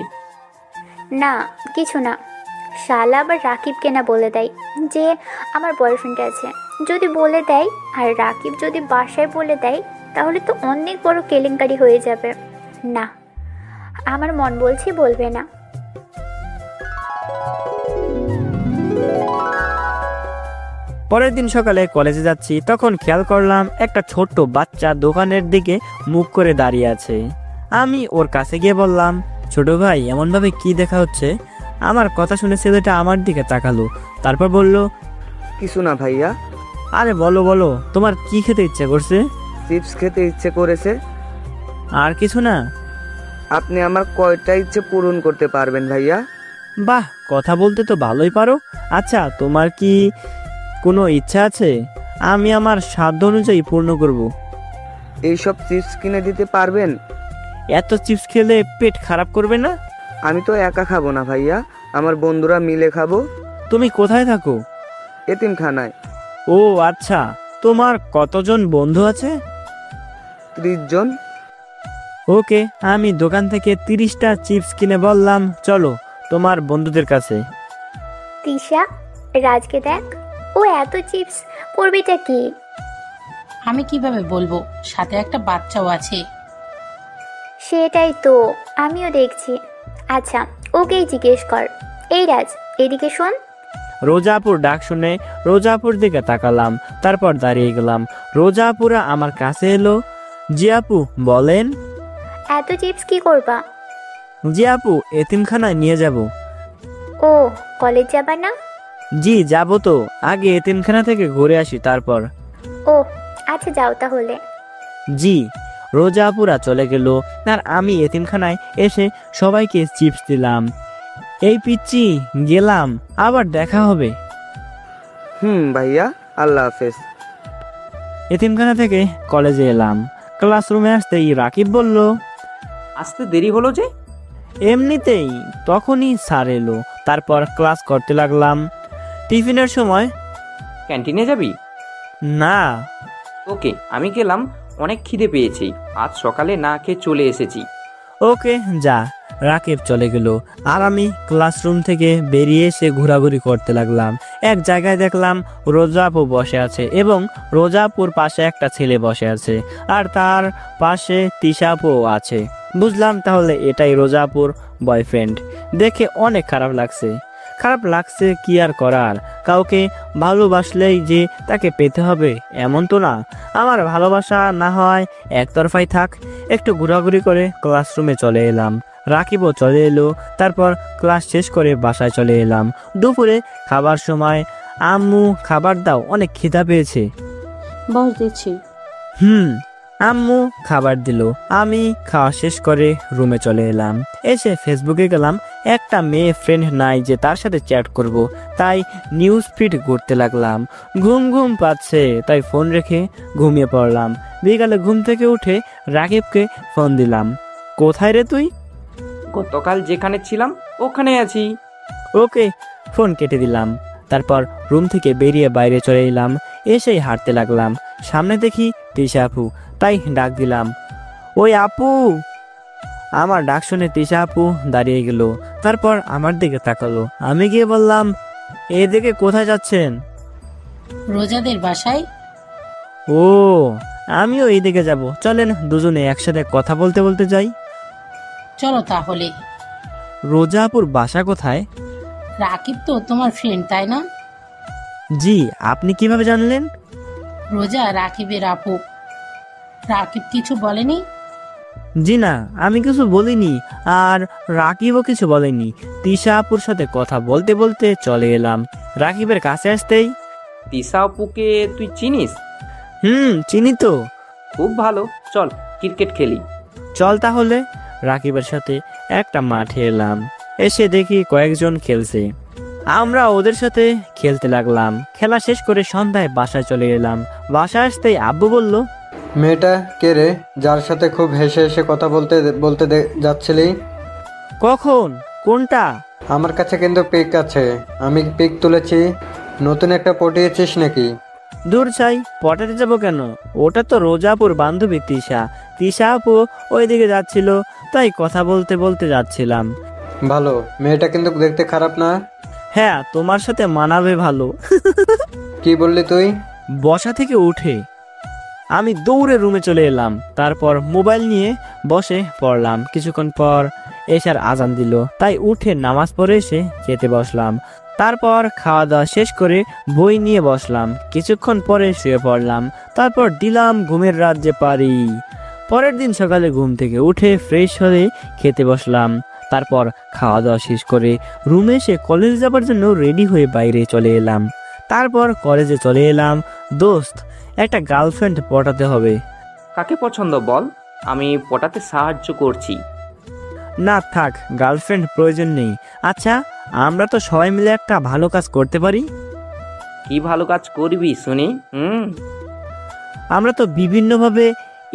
না কিছু না। শালা আবার রাকিবকে না বলে দেয় যে আমার বয়ফ্রেন্ড আছে। যদি বলে দেয় আর রাকিব যদি বাসায় বলে দেয় তাহলে তো অনেক বড় কেলেঙ্কারি হয়ে যাবে। না, আমার মন বলছে বলবে না। পরের দিন সকালে কলেজে যাচ্ছি, তখন খেয়াল করলাম একটা ছোট্ট বাচ্চা দোকানের দিকে মুখ করে দাঁড়িয়ে আছে। আমি ওর কাছে গিয়ে বললাম, ছোট ভাই এমনভাবে কি দেখা হচ্ছে? আমার কথা শুনে ছেলেটা আমার দিকে তাকালো, তারপর বলল, কিছু না ভাইয়া। আরে বলো বলো, তোমার কি খেতে ইচ্ছে করছে? চিপস খেতে ইচ্ছে করেছে। আর কিছু না? আপনি আমার কয়টা ইচ্ছে পূরণ করতে পারবেন ভাইয়া? বাহ, কথা বলতে তো ভালোই পারো। আচ্ছা তোমার কি কোনো ইচ্ছা আছে? আমি আমার সাধ্য অনুযায়ী পূর্ণ করব। এইসব চিপস কিনে দিতে পারবেন? এত চিপস খেলে পেট খারাপ করবে না? আমি তো একা খাবো না ভাইয়া, আমার বন্ধুরা মিলে খাবো। তুমি কোথায় থাকো? এতিমখানায়। ও আচ্ছা, তোমার কতজন বন্ধু আছে? 30 জন। ওকে, আমি দোকান থেকে 30টা চিপস কিনে বললাম, চলো তোমার বন্ধুদের কাছে। তিশা, রাজকে দেখ, ও এত চিপস করবেটা কি? আমি কিভাবে বলবো, সাথে একটা বাচ্চাও আছে। সেটাই তো আমিও দেখছি। আচ্ছা ওকেই জিজ্ঞেস কর। এই রাজ, এদিকে শোন। রোজাপুর ডাক শুনে রোজাপুর দিকে তাকালাম, তারপর দাঁড়িয়ে গেলাম। রোজাপুরা আমার কাছে এলো। জি আপু বলেন। এত চিপস কি করবা? জি আপু, এতিমখানায় নিয়ে যাব। ও, কলেজ যাবা না? জি যাব তো, আগে এতিমখানা থেকে ঘুরে আসি তারপর। ও আচ্ছা, যাও তাহলে। জি। রোজাপুরা চলে গেল, আর আমি এতিমখানায় এসে সবাইকে চিপস দিলাম। এই পিচ্চি গেলাম, আবার দেখা হবে। ভাইয়া, আল্লাহ হাফেজ। এতিমখানা থেকে কলেজে এলাম। ক্লাসরুমে আসতেই রাকিব বলল, আসতে দেরি হলো যে? এমনিতেই। তখনই স্যার এলো, তারপর ক্লাস করতে লাগলাম। টিফিনের সময়। ক্যান্টিনে যাবি? না। ওকে, আমি গেলাম, অনেক খিদে পেয়েছি, আজ সকালে না খেয়ে চলে এসেছি। ওকে যা। রাকিব চলে গেল আর আমি ক্লাসরুম থেকে বেরিয়ে এসে ঘোরাঘুরি করতে লাগলাম। এক জায়গায় দেখলাম রোজা আপু বসে আছে এবং রোজা আপুর পাশে একটা ছেলে বসে আছে আর তার পাশে তিশা আপুও আছে। বুঝলাম তাহলে এটাই রোজা আপুর বয়ফ্রেন্ড। দেখে অনেক খারাপ লাগছে কি আর করার, কাউকে ভালোবাসলেই যে তাকে পেতে হবে এমন তো না। আমার ভালোবাসা না হয় একতরফাই থাক। একটু ঘোরাঘুরি করে ক্লাসরুমে চলে এলাম, রাকিবও চলে এলো। তারপর ক্লাস শেষ করে বাসায় চলে এলাম। দুপুরে খাবার সময় আম্মু খাবার দাও, অনেক খিদা পেয়েছে। বস দিচ্ছি। আম্মু খাবার দিল। আমি খাওয়া শেষ করে রুমে চলে এলাম। এসে ফেসবুকে গেলাম। একটা মেয়ে ফ্রেন্ড নাই যে তার সাথে চ্যাট করব, তাই নিউজ ফিড করতে লাগলাম। ঘুম পাচ্ছে তাই ফোন রেখে ঘুমিয়ে পড়লাম। বিকালে ঘুম থেকে উঠে রাকিবকে ফোন দিলাম। কোথায় রে তুই? গতকাল যেখানে ছিলাম ওখানে আছি। ওকে, ফোন কেটে দিলাম। তারপর রুম থেকে বেরিয়ে বাইরে চলে এলাম। এসেই হাঁটতে লাগলাম। সামনে দেখি তিশা আপু, তাই ডাক দিলাম, ওই আপু। আমার ডাক শুনে তিশা আপু দাঁড়িয়ে গেল। তারপর আমার দিকে তাকালো। আমি গিয়ে বললাম, এদিকে কোথায় যাচ্ছেন? রোজাদের বাসায়। ও, আমিও এইদিকে যাব, চলেন দুজনে একসাথে কথা বলতে বলতে যাই। চলো তাহলে। রোজা আপুর বাসা কোথায়? রাকিব তো তোমার ফ্রেন্ড, তাই না? জি, আপনি কিভাবে জানলেন? রোজা রাকিবের আপু। রাকিব কিছু বলেনি? জি না, আমি কিছু বলিনি, আর রাকিবও কিছু বলেনি। তিশা আপুর সাথে কথা বলতে বলতে চলে এলাম। রাকিবের কাছে আসতেই, তিশা আপুকে তুই চিনিস? চিনি তো। খুব ভালো, চল ক্রিকেট খেলি। চল তাহলে। রাকিবের সাথে একটা মাঠে এলাম। এসে দেখি কয়েকজন খেলছে। আমরা ওদের সাথে খেলতে লাগলাম। খেলা শেষ করে সন্ধ্যায় বাসায় চলে এলাম। বাসায় আসতেই আব্বু বলল, মেয়েটা কে রে, যার সাথে খুব হেসে হেসে কথা বলতে বলতে যাচ্ছিলি? কখন? কোনটা? আমার কাছে কিন্তু পিক আছে, আমি পিক তুলেছি। নতুন একটা পটিয়েছিস নাকি? দূর চাই, পটাতে যাবো কেন? ওটা তো রোজাপুর বান্ধবী তিশা। তিশা আপু ওইদিকে যাচ্ছিল, তাই কথা বলতে বলতে যাচ্ছিলাম। ভালো, মেয়েটা কিন্তু দেখতে খারাপ না। হ্যাঁ, তোমার সাথে মানাবে ভালো। কি বললি তুই? বসা থেকে উঠে আমি দৌড়ে রুমে চলে এলাম। তারপর মোবাইল নিয়ে বসে পড়লাম। কিছুক্ষণ পর এশার আজান দিল, তাই উঠে নামাজ পড়ে এসে খেতে বসলাম। তারপর খাওয়া দাওয়া শেষ করে বই নিয়ে বসলাম। কিছুক্ষণ পরে শুয়ে পড়লাম। তারপর দিলাম ঘুমের রাজ্যে পারি। পরের দিন সকালে ঘুম থেকে উঠে ফ্রেশ হয়ে খেতে বসলাম। তারপর খাওয়া দাওয়া শেষ করে রুমে এসে কলেজ যাবার জন্য রেডি হয়ে বাইরে চলে এলাম। তারপর কলেজে চলে এলাম। দোস্ত, একটা গার্লফ্রেন্ড পটাতে হবে। কাকে পছন্দ বল, আমি পটাতে সাহায্য করছি। না থাক, গার্লফ্রেন্ড প্রয়োজন নেই। আচ্ছা, আমরা তো সবাই মিলে একটা ভালো কাজ করতে পারি। কি ভালো কাজ করবি শুনি? আমরা তো বিভিন্নভাবে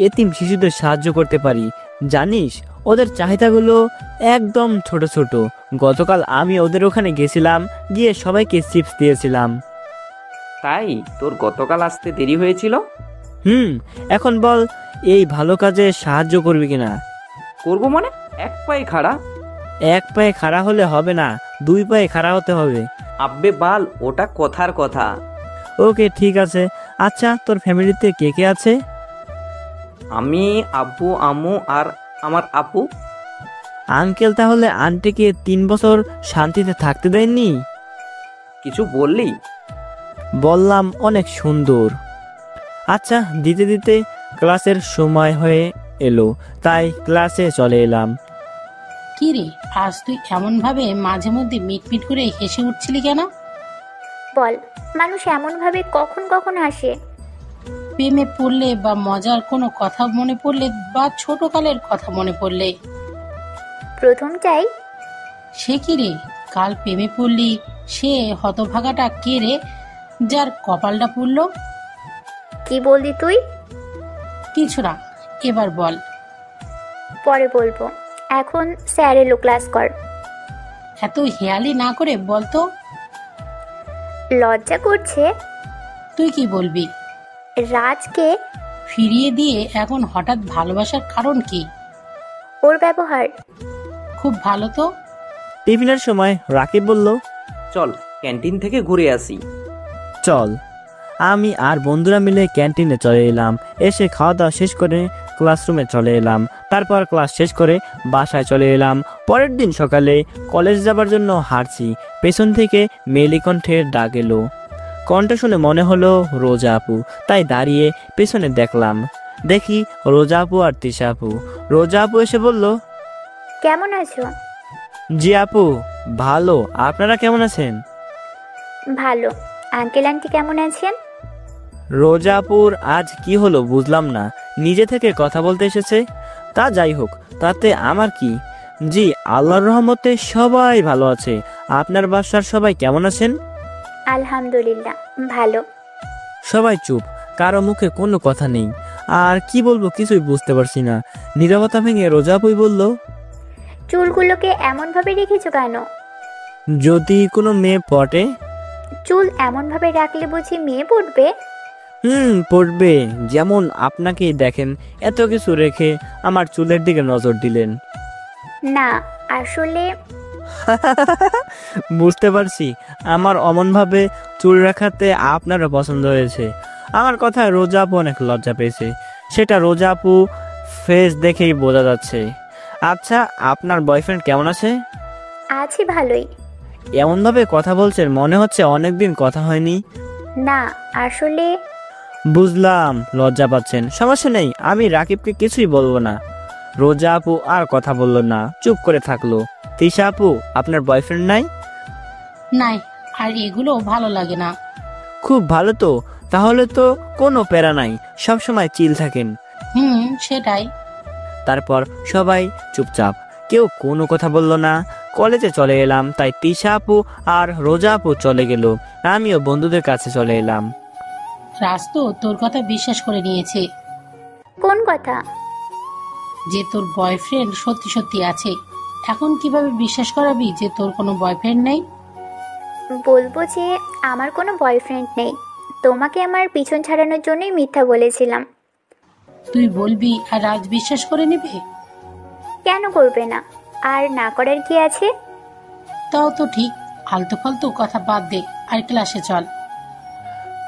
এতিম শিশুদের সাহায্য করতে পারি। জানিস, ওদের চাহিদাগুলো একদম ছোট ছোট। গতকাল আমি ওদের ওখানে গেছিলাম, গিয়ে সবাইকে চিপস দিয়েছিলাম। তাই তোর গতকাল আসতে দেরি হয়েছিল? এখন বল, এই ভালো কাজে সাহায্য করবি কিনা? করবো মানে? এক পায়ে খাড়া? এক পায়ে খাড়া হলে হবে না, 2 পায়ে খাড়া হতে হবে। আব্বে বাল, ওটা কথার কথা। ওকে, ঠিক আছে। আচ্ছা, তোর ফ্যামিলিতে কে কে আছে? আমি, আব্বু, আম্মু আর আমার আপু। আঙ্কেল তাহলে আন্টিকে 3 বছর শান্তিতে থাকতে দেননি? কিছু বললি? বললাম অনেক সুন্দর। আচ্ছা, দিতে দিতে ক্লাসের সময় হয়ে এলো, তাই ক্লাসে চলে এলাম। কি রে, আজ তুই এমন ভাবে মাঝে মধ্যে মিটমিট করে হেসে উঠছিলি কেন? বল, মানুষ এমনভাবে কখন কখন হাসে? প্রেমে পড়লে বা মজার কোনো কথা মনে পড়লে বা ছোটকালের কথা মনে পড়লে? প্রথমটাই। সে কি রে, কাল প্রেমে পড়লি? সে হতভাগাটা কে রে, যার কপালটা পুড়ল? কি বললি তুই? কিছু না, এবার বল। পরে বলবো, এখন স্যার এলো, ক্লাস কর। এত হেয়ালি না করে বলতো। লজ্জা করছে? তুই কি বলবি? রাজকে ফিরিয়ে দিয়ে এখন হঠাৎ ভালোবাসার কারণ কি? ওর ব্যবহার। খুব ভালো তো। টিফিনের সময় রাকিব বলল, চল ক্যান্টিন থেকে ঘুরে আসি। চল। আমি আর বন্ধুরা মিলে ক্যান্টিনে চলে এলাম। এসে খাওয়া দাওয়া শেষ করে ক্লাসরুমে চলে এলাম। তারপর ক্লাস শেষ করে বাসায় চলে এলাম। পরের দিন সকালে কলেজ যাবার জন্য হাঁটছি, পেছন থেকে মেলি কণ্ঠের ডাক এলো। কণ্ঠ শুনে মনে হলো রোজা আপু, তাই দাঁড়িয়ে পেছনে দেখি রোজা আপু আর তিশা আপু। রোজা আপু এসে বলল, কেমন আছো? জি আপু, ভালো। আপনারা কেমন আছেন? ভালো। আঙ্কেল আন্টি কেমন আছেন? রোজা আপুর আজ কি হলো বুঝলাম না, নিজে থেকে কথা বলতে এসেছে। তা যাই হোক, তাতে আমার কি। জি, আল্লাহর রহমতে সবাই ভালো আছে। আপনার বাসার সবাই কেমন আছেন? আলহামদুলিল্লাহ ভালো। সবাই চুপ, কারো মুখে কোনো কথা নেই। আর কি বলবো কিছুই বুঝতে পারছি না। নীরবতা ভেঙে রোজা আপুই বলল, চুলগুলোকে এমনভাবে রেখেছো কেন? যদি কোনো মেয়ে পটে। চুল এমনভাবে রাখলে বুঝি মেয়ে পড়বে? পড়বে। যেমন আপনাকেই দেখেন, এত কিছু রেখে আমার চুলের দিকে নজর দিলেন। না আসলে বুঝতে পারছি, আমার অমনভাবে চুল রাখাতে আপনারও পছন্দ হয়েছে। আমার কথায় রোজা আপু অনেক লজ্জা পেয়েছে, সেটা রোজা আপু ফেস দেখেই বোঝা যাচ্ছে। আচ্ছা, আপনার বয়ফ্রেন্ড কেমন আছে? আছি ভালোই। এমনভাবে কথা বলছেন মনে হচ্ছে অনেকদিন কথা হয়নি। না আসলে বুঝলাম, লজ্জা পাচ্ছেন। সমস্যা নেই, আমি রাকিবকে কিছুই বলবো না। রোজা আপু আর কথা বলল না, চুপ করে থাকলো। তিশা আপু, আপনার বয়ফ্রেন্ড নাই? নাই, আর এগুলো ভালো লাগে না। খুব ভালো তো, তাহলে তো কোনো প্যারা নাই, সবসময় চিল থাকেন। সেটাই। তারপর সবাই চুপচাপ, কেউ কোনো কথা বলল না। কলেজে চলে এলাম, তাই তিশা আপু আর রোজা আপু চলে গেল, আমিও বন্ধুদের কাছে চলে এলাম। রাজ তো তোর কথা বিশ্বাস করে নিয়েছে কোন কথা? যে তোর বয়ফ্রেন্ড সত্যি সত্যি আছে। এখন কিভাবে বিশ্বাস করাবি যে তোর কোনো বয়ফ্রেন্ড নেই? বলবো যে আমার কোনো বয়ফ্রেন্ড নেই, তোমাকে আমার পিছন ছাড়ানোর জন্যই মিথ্যা বলেছিলাম। তুই বলবি আর রাজ বিশ্বাস করে নেবে? কেন করবে না? আর না করার কি আছে? তাও তো ঠিক। আলতু ফালতু কথা বাদ দে, আর ক্লাসে চল।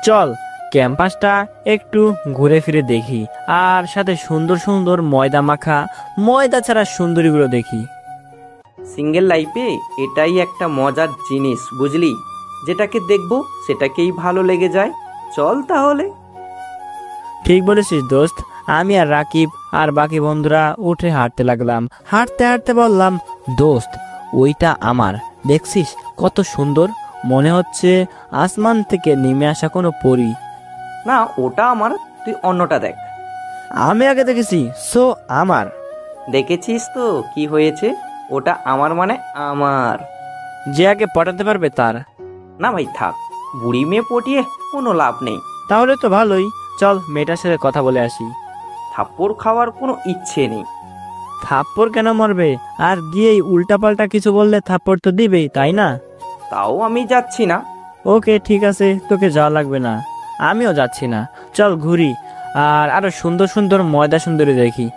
চল, ক্যাম্পাসটা একটু ঘুরে ফিরে দেখি, আর সাথে সুন্দর সুন্দর ময়দা মাখা, ময়দা ছাড়া সুন্দরীগুলো দেখি। সিঙ্গেল লাইফে এটাই একটা মজার জিনিস, বুঝলি? যেটাকে দেখবো সেটাকেই ভালো লেগে যায়। চল তাহলে। ঠিক বলেছিস দোস্ত। আমি আর রাকিব আর বাকি বন্ধুরা উঠে হাঁটতে লাগলাম। হাঁটতে হাঁটতে বললাম, দোস্ত ওইটা আমার, দেখছিস কত সুন্দর, মনে হচ্ছে আসমান থেকে নেমে আসা কোনো পরী। না, ওটা আমার, তুই অন্যটা দেখ। আমি আগে দেখেছি, সো আমার। দেখেছিস তো কি হয়েছে? ওটা আমার মানে আমার। যে আগে পটাতে পারবে তার। না ভাই থাক, বুড়ি মেয়ে পটিয়ে কোনো লাভ নেই। তাহলে তো ভালোই, চল মেয়েটার সাথে কথা বলে আসি। থাপ্পড় খাওয়ার কোনো ইচ্ছে নেই। থাপ্পড় কেন মারবে? আর গিয়েই উল্টাপাল্টা কিছু বললে থাপ্পড় তো দিবেই, তাই না? তাও আমি যাচ্ছি না। ওকে ঠিক আছে, তোকে যাওয়া লাগবে না, আমিও যাচ্ছি না। চল ঘুরি, আর আরো সুন্দর সুন্দর ময়দা সুন্দরী দেখি।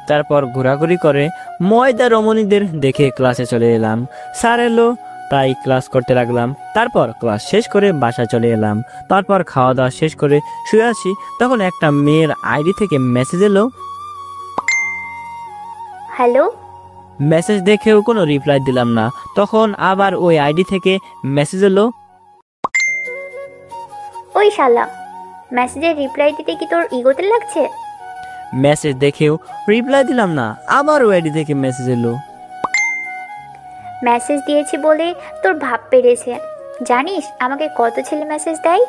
তারপর ঘোরাঘুরি করে ময়দা রমণীদের দেখে ক্লাসে চলে এলাম। স্যার এলো, তাই ক্লাস করতে লাগলাম। তারপর ক্লাস শেষ করে বাসায় চলে এলাম। তারপর খাওয়া দাওয়া শেষ করে শুয়ে আছি, তখন একটা মেয়ের আইডি থেকে মেসেজ এলো। হ্যালো। মেসেজ দেখেও কোনো রিপ্লাই দিলাম না। তখন আবার ওই আইডি থেকে মেসেজ এলো, ওই শালা, মেসেজের রিপ্লাই দিতে কি তোর ইগোতে লাগছে? মেসেজ দেখেও রিপ্লাই দিলাম না। আবার ওই আইডি থেকে মেসেজ এলো, মেসেজ দিয়েছি বলে তোর ভাব পেরেছে। জানিস আমাকে কত ছেলে মেসেজ দেয়?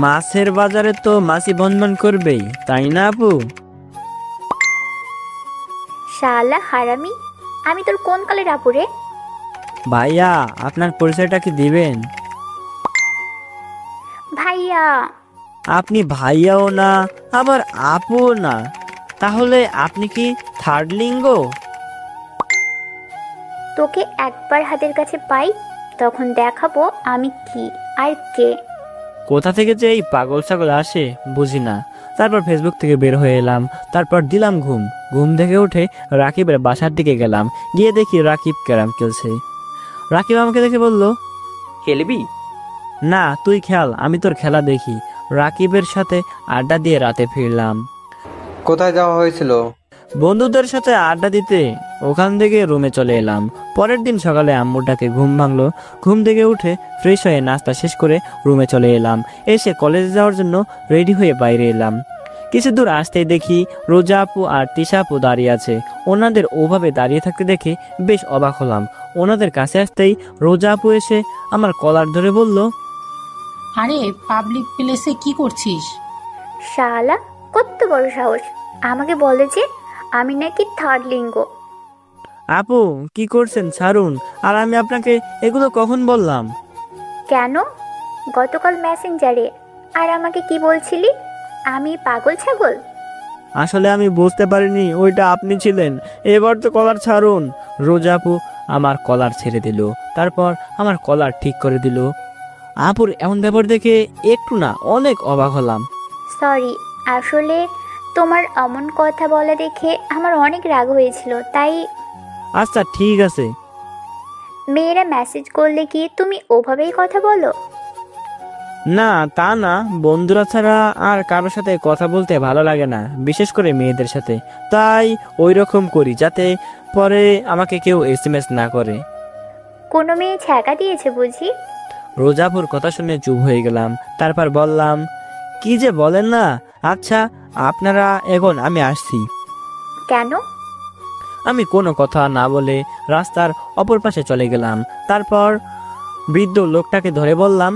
মাছের বাজারে তো মাছি বনবন করবেই, তাই না আপু? শালা হারামি, আমি তোর কোন কালের আপু রে? ভাইয়া, আপনার পরিচয়টা কি দিবেন? ভাইয়া? আপনি ভাইয়াও না, আবার আপুও না, তাহলে আপনি কি থার্ড লিঙ্গ? তোকে একবার হাতের কাছে পাই, তখন দেখাবো আমি কি আর কে। কোথা থেকে যে এই পাগল ছাগল আসে বুঝি না। তারপর ফেসবুক থেকে বের হয়ে এলাম, তারপর দিলাম ঘুম। ঘুম থেকে উঠে রাকিবের বাসার দিকে গেলাম, গিয়ে দেখি রাকিব ক্যারাম খেলছে। রাকিব আমাকে দেখে বলল, খেলবি? না তুই খেল, আমি তোর খেলা দেখি। রাকিবের সাথে আড্ডা দিয়ে রাতে ফিরলাম। কোথায় যাওয়া হয়েছিল? বন্ধুদের সাথে আড্ডা দিতে। ওখান থেকে রুমে চলে এলাম। পরের দিন সকালে আম্মুর ডাকে ঘুম ভাঙলো। ঘুম থেকে উঠে ফ্রেশ হয়ে নাস্তা শেষ করে রুমে চলে এলাম। এসে কলেজে যাওয়ার জন্য রেডি হয়ে বাইরে এলাম। কিছু দূর আসতেই দেখি রোজা আপু আর তিশা আপু দাঁড়িয়ে আছে। ওনাদের ওভাবে দাঁড়িয়ে থাকতে দেখে বেশ অবাক হলাম। ওনাদের কাছে আসতেই রোজা আপু এসে আমার কলার ধরে বলল, আরে পাবলিক প্লেসে কি করছিস? শালা, কত বড় সাহস! আমাকে বলে যে আমি নাকি থার্ড লিঙ্গ। আপু কি করছেন ছাড়ুন। আর আমি আপনাকে এগুলো কখন বললাম? কেন? গতকাল মেসেঞ্জারে। আর আমাকে কি বলছিলি? আমি পাগল ছাগল? আসলে আমি বুঝতে পারিনি ওইটা আপনি ছিলেন। এবার তো কলার ছাড়ুন। রোজা আপু আমার কলার ছেড়ে দিল, তারপর আমার কলার ঠিক করে দিল। আপুর এমন ব্যাপার দেখে একটু না অনেক অবাক হলাম। সরি, আসলে তোমার এমন কথা বলা দেখে আমার অনেক রাগ হয়েছিল, তাই। আচ্ছা ঠিক আছে। মেয়েরা মেসেজ করলে কি তুমি ওভাবেই কথা বলো? না তা না, বন্ধুরা ছাড়া আর কারোর সাথে কথা বলতে ভালো লাগে না, বিশেষ করে মেয়েদের সাথে। তাই ওই রকম করি যাতে পরে আমাকে কেউ এসএমএস না করে। কোনো মেয়ে ছ্যাঁকা দিয়েছে বুঝি? রোজাপুর কথা শুনে চুপ হয়ে গেলাম। তারপর বললাম, কি যে বলেন না। আচ্ছা আপনারা এখন, আমি আসছি। কেন? আমি কোনো কথা না বলে রাস্তার অপর পাশে চলে গেলাম। তারপর বৃদ্ধ লোকটাকে ধরে বললাম,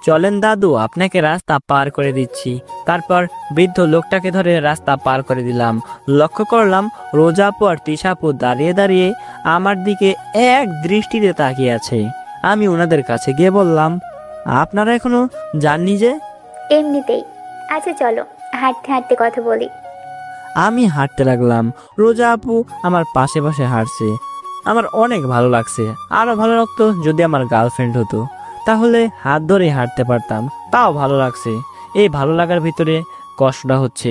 চলেন দাদু, আপনাকে রাস্তা পার করে দিচ্ছি। তারপর বৃদ্ধ লোকটাকে ধরে রাস্তা পার করে দিলাম। লক্ষ্য করলাম রোজা আপু আর তিশা আপু দাঁড়িয়ে দাঁড়িয়ে আমার দিকে এক দৃষ্টিতে তাকিয়ে আছে। আমি ওনাদের কাছে গিয়ে বললাম, আপনারা এখনো যাননি যে? এমনিতেই। আচ্ছা চলো, হাঁটতে হাঁটতে কথা বলি। আমি হাঁটতে লাগলাম। রোজা আপু আমার পাশে পাশে হাঁটছে। আমার অনেক ভালো লাগছে। আরো ভালো লাগতো যদি আমার গার্লফ্রেন্ড হতো, তাহলে হাত ধরে হাঁটতে পারতাম। তাও ভালো লাগছে। এই ভালো লাগার ভিতরে কষ্টটা হচ্ছে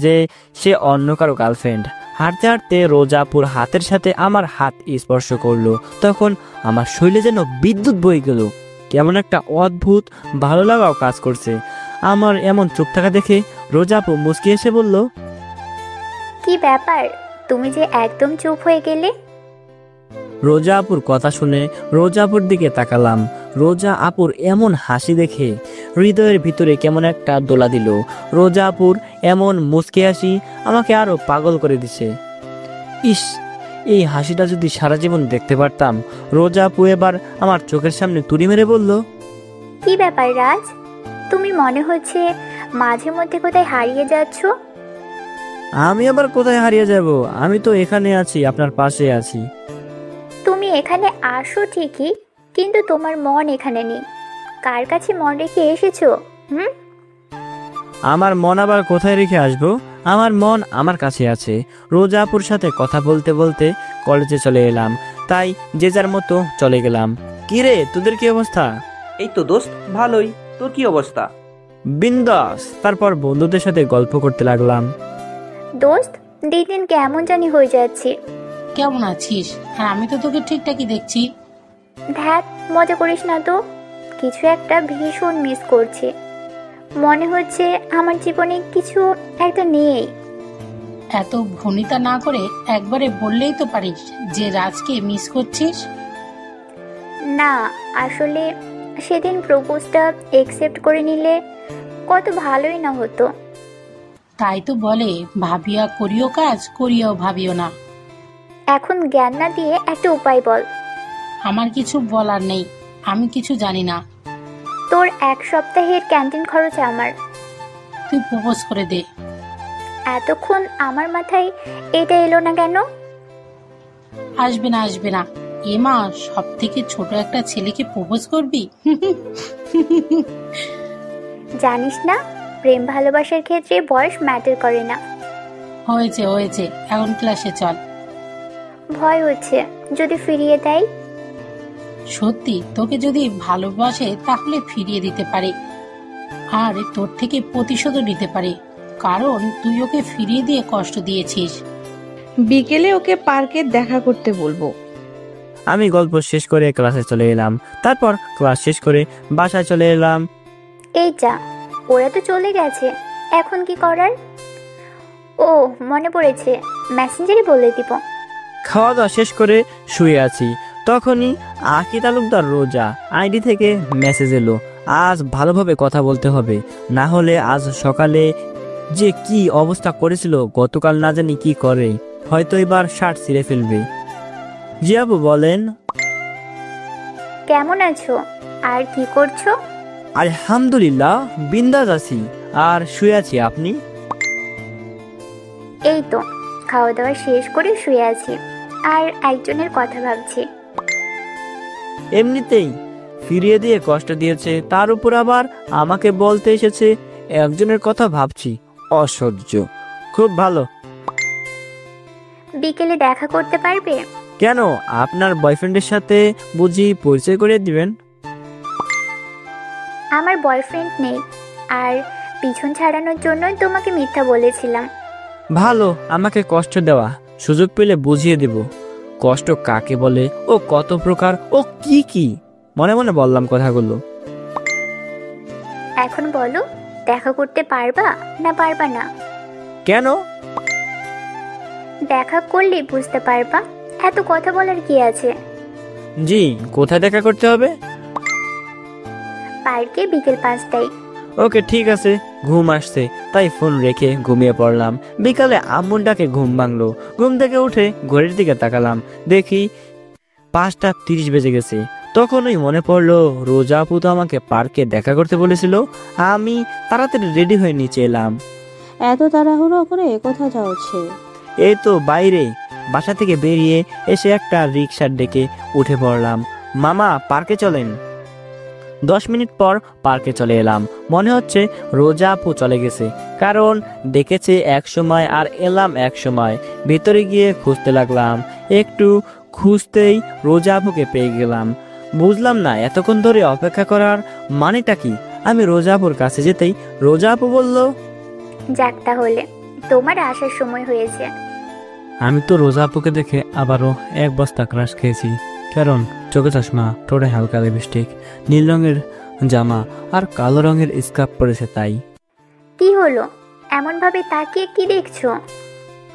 যে সে অন্য কারো গার্লফ্রেন্ড। হাঁটতে হাঁটতে রোজা আপুর হাতের সাথে আমার হাত স্পর্শ করলো। তখন আমার শরীরে যেন বিদ্যুৎ বয়ে গেল। কেমন একটা অদ্ভুত ভালো লাগাও কাজ করছে। আমার এমন চুপ থাকা দেখে রোজা আপু মুচকি এসে বলল, কি ব্যাপার, তুমি যে একদম চুপ হয়ে গেলে? রোজা আপুর কথা শুনে রোজা আপুর দিকে তাকালাম। রোজা আপুর এমন হাসি দেখে হৃদয়ের ভিতরে কেমন একটা দোলা দিল। রোজা আপুর এমন মুচকি হাসি আমাকে আরো পাগল করে দিছে। ইস, এই হাসিটা যদি সারা জীবন দেখতে পারতাম। রোজা আপু এবার আমার চোখের সামনে তুড়ি মেরে বলল, কি ব্যাপার রাজ, তুমি মনে হচ্ছে মাঝে মধ্যে কোথায় হারিয়ে যাচ্ছ? আমি আবার কোথায় হারিয়ে যাব? আমি তো এখানে আছি, আপনার পাশে আছি। তুমি এখানে আসো ঠিকই, কিন্তু তোমার মন এখানে নেই। কার কাছে মন রেখে এসেছো? আমার মন আবার কোথায় রেখে আসবো? আমার মন আমার কাছে আছে। রোজা আপুর সাথে কথা বলতে বলতে কলেজে চলে এলাম। তাই যে যার মতো চলে গেলাম। কি রে, তোদের কি অবস্থা? এই তো দোস্ত, ভালোই। তোর কি অবস্থা? বিন্দাস। তারপর বন্ধুদের সাথে গল্প করতে লাগলাম। দোস্ত, দিন দিন কেমন জানি হয়ে যাচ্ছে। কেমন আছিস? আর আমি তো তোকে ঠিকঠাকই দেখছি। ধ্যাত, মজা করিস না তো। কিছু একটা ভীষণ মিস করছি। মনে হচ্ছে আমার জীবনে কিছু একটা নেই। এত ভনিতা না করে একবারে বললেই তো পারিস যে রাজকে মিস করছিস। না, আসলে সেদিন প্রপোজটা একসেপ্ট করে নিলে কত ভালোই না হতো। তাই তো বলে, ভাবিয়া করিও কাজ, করিয়াও ভাবিও না। এখন জ্ঞান না দিয়ে একটা উপায় বল। আমার কিছু বলার নেই, আমি কিছু জানি না। তোর এক সপ্তাহের ক্যান্টিন খরচ আমার। তুই প্রপোজ করে দে। এতক্ষণ আমার মাথায় এটা এলো না কেন? আসবে না, আসবে না। এমা, সব থেকে ছোট একটা ছেলেকে প্রপোজ করবি? জানিস না, প্রেম ভালোবাসার ক্ষেত্রে বয়স ম্যাটার করে না। হয়েছে হয়েছে, এখন ক্লাসে চল। ভয় হচ্ছে যদি ফিরিয়ে দেয়। সত্যি, তোকে যদি ভালোবাসে তাহলে ফিরিয়ে দিতে পারে, আর তোর থেকে প্রতিশোধও নিতে পারে। কারণ তুই ওকে ফিরিয়ে দিয়ে কষ্ট দিয়েছিস। বিকেলে ওকে পার্কে দেখা করতে বলবো। আমি গল্প শেষ করে ক্লাসে চলে এলাম। তারপর ক্লাস শেষ করে বাসায় চলে এলাম। এই যা, ওরা তো চলে গেছে, এখন কি করার? ও মনে পড়েছে, মেসেঞ্জারে বলে দিব। খাওয়া দাওয়া শেষ করে শুয়ে আছি, তখনই আকি তালুকদার রোজা আইডি থেকে মেসেজ এলো। আজ ভালোভাবে কথা বলতে হবে, না হলে আজ সকালে যে কি অবস্থা করেছিল, গতকাল না জানি কি করে, হয়তো এবার শার্ট ছিঁড়ে ফেলবে। জি আপু বলেন। কেমন আছো আর কি করছো? আলহামদুলিল্লাহ বিন্দাস আছি, আর শুয়ে আছি। আপনি? এই তো খাওয়া দাওয়া শেষ করে শুয়ে আছি, আর একজনের কথা ভাবছি। এমনিতেই ফিরিয়ে দিয়ে কষ্ট দিয়েছে, তার উপর আবার আমাকে বলতে এসেছে একজনের কথা ভাবছি। অসহ্য। খুব ভালো। বিকেলে দেখা করতে পারবে? কেন, আপনার বয়ফ্রেন্ডের সাথে বুঝি পরিচয় করে দিবেন? আমার বয়ফ্রেন্ড নেই, আর পিছন ছাড়ানোর জন্যই তোমাকে মিথ্যা বলেছিলাম। ভালো, আমাকে কষ্ট দেওয়া, সুযোগ পেলে বুঝিয়ে দেব কষ্ট কাকে বলে, ও কত প্রকার, ও কি কি। মনে মনে বললাম কথাগুলো। এখন বলো, দেখা করতে পারবা না পারবা না? কেন? দেখা করলেই বুঝতে পারবা, এত কথা বলার কি আছে? জি, কোথায় দেখা করতে হবে? পার্কে বিকেল 5টায়। ওকে ঠিক আছে। ঘুম আসছে তাই ফোন রেখে ঘুমিয়ে পড়লাম। বিকালে আম্মুর ডাকে ঘুম ভাঙলো। ঘুম থেকে উঠে ঘড়ির দিকে তাকালাম, দেখি 5:30 বেজে গেছে। তখনই মনে পড়লো রোজা আপু তো আমাকে পার্কে দেখা করতে বলেছিল। আমি তাড়াতাড়ি রেডি হয়ে নিচে এলাম। এত তাড়াহুড়ো করে কোথায় যাচ্ছে? এই তো বাইরে। বাসা থেকে বেরিয়ে এসে একটা রিক্সার ডেকে উঠে পড়লাম। মামা পার্কে চলেন। 10 মিনিট পর পার্কে চলে এলাম। মনে হচ্ছে রোজা আপু চলে গেছে, কারণ ডেকেছে এক সময় আর এলাম এক সময়। ভেতরে গিয়ে খুঁজতে লাগলাম। একটু খুঁজতেই রোজা আপুকে পেয়ে গেলাম। বুঝলাম না এতক্ষণ ধরে অপেক্ষা করার মানেটা কি। আমি রোজা আপুর কাছে যেতেই রোজা আপু বলল, যাক তাহলে, তোমার আসার সময় হয়েছে। আমি তো রোজা আপুকে দেখে আবারও 1 বস্তা ক্রাশ খেয়েছি। কারণ চোখে চশমা, ঠোঁটে হালকা লিপস্টিক, নীল রঙের জামা আর কালো রঙের স্কার্ফ পরেছে তাই। কি হলো, এমন ভাবে তাকিয়ে কি দেখছো?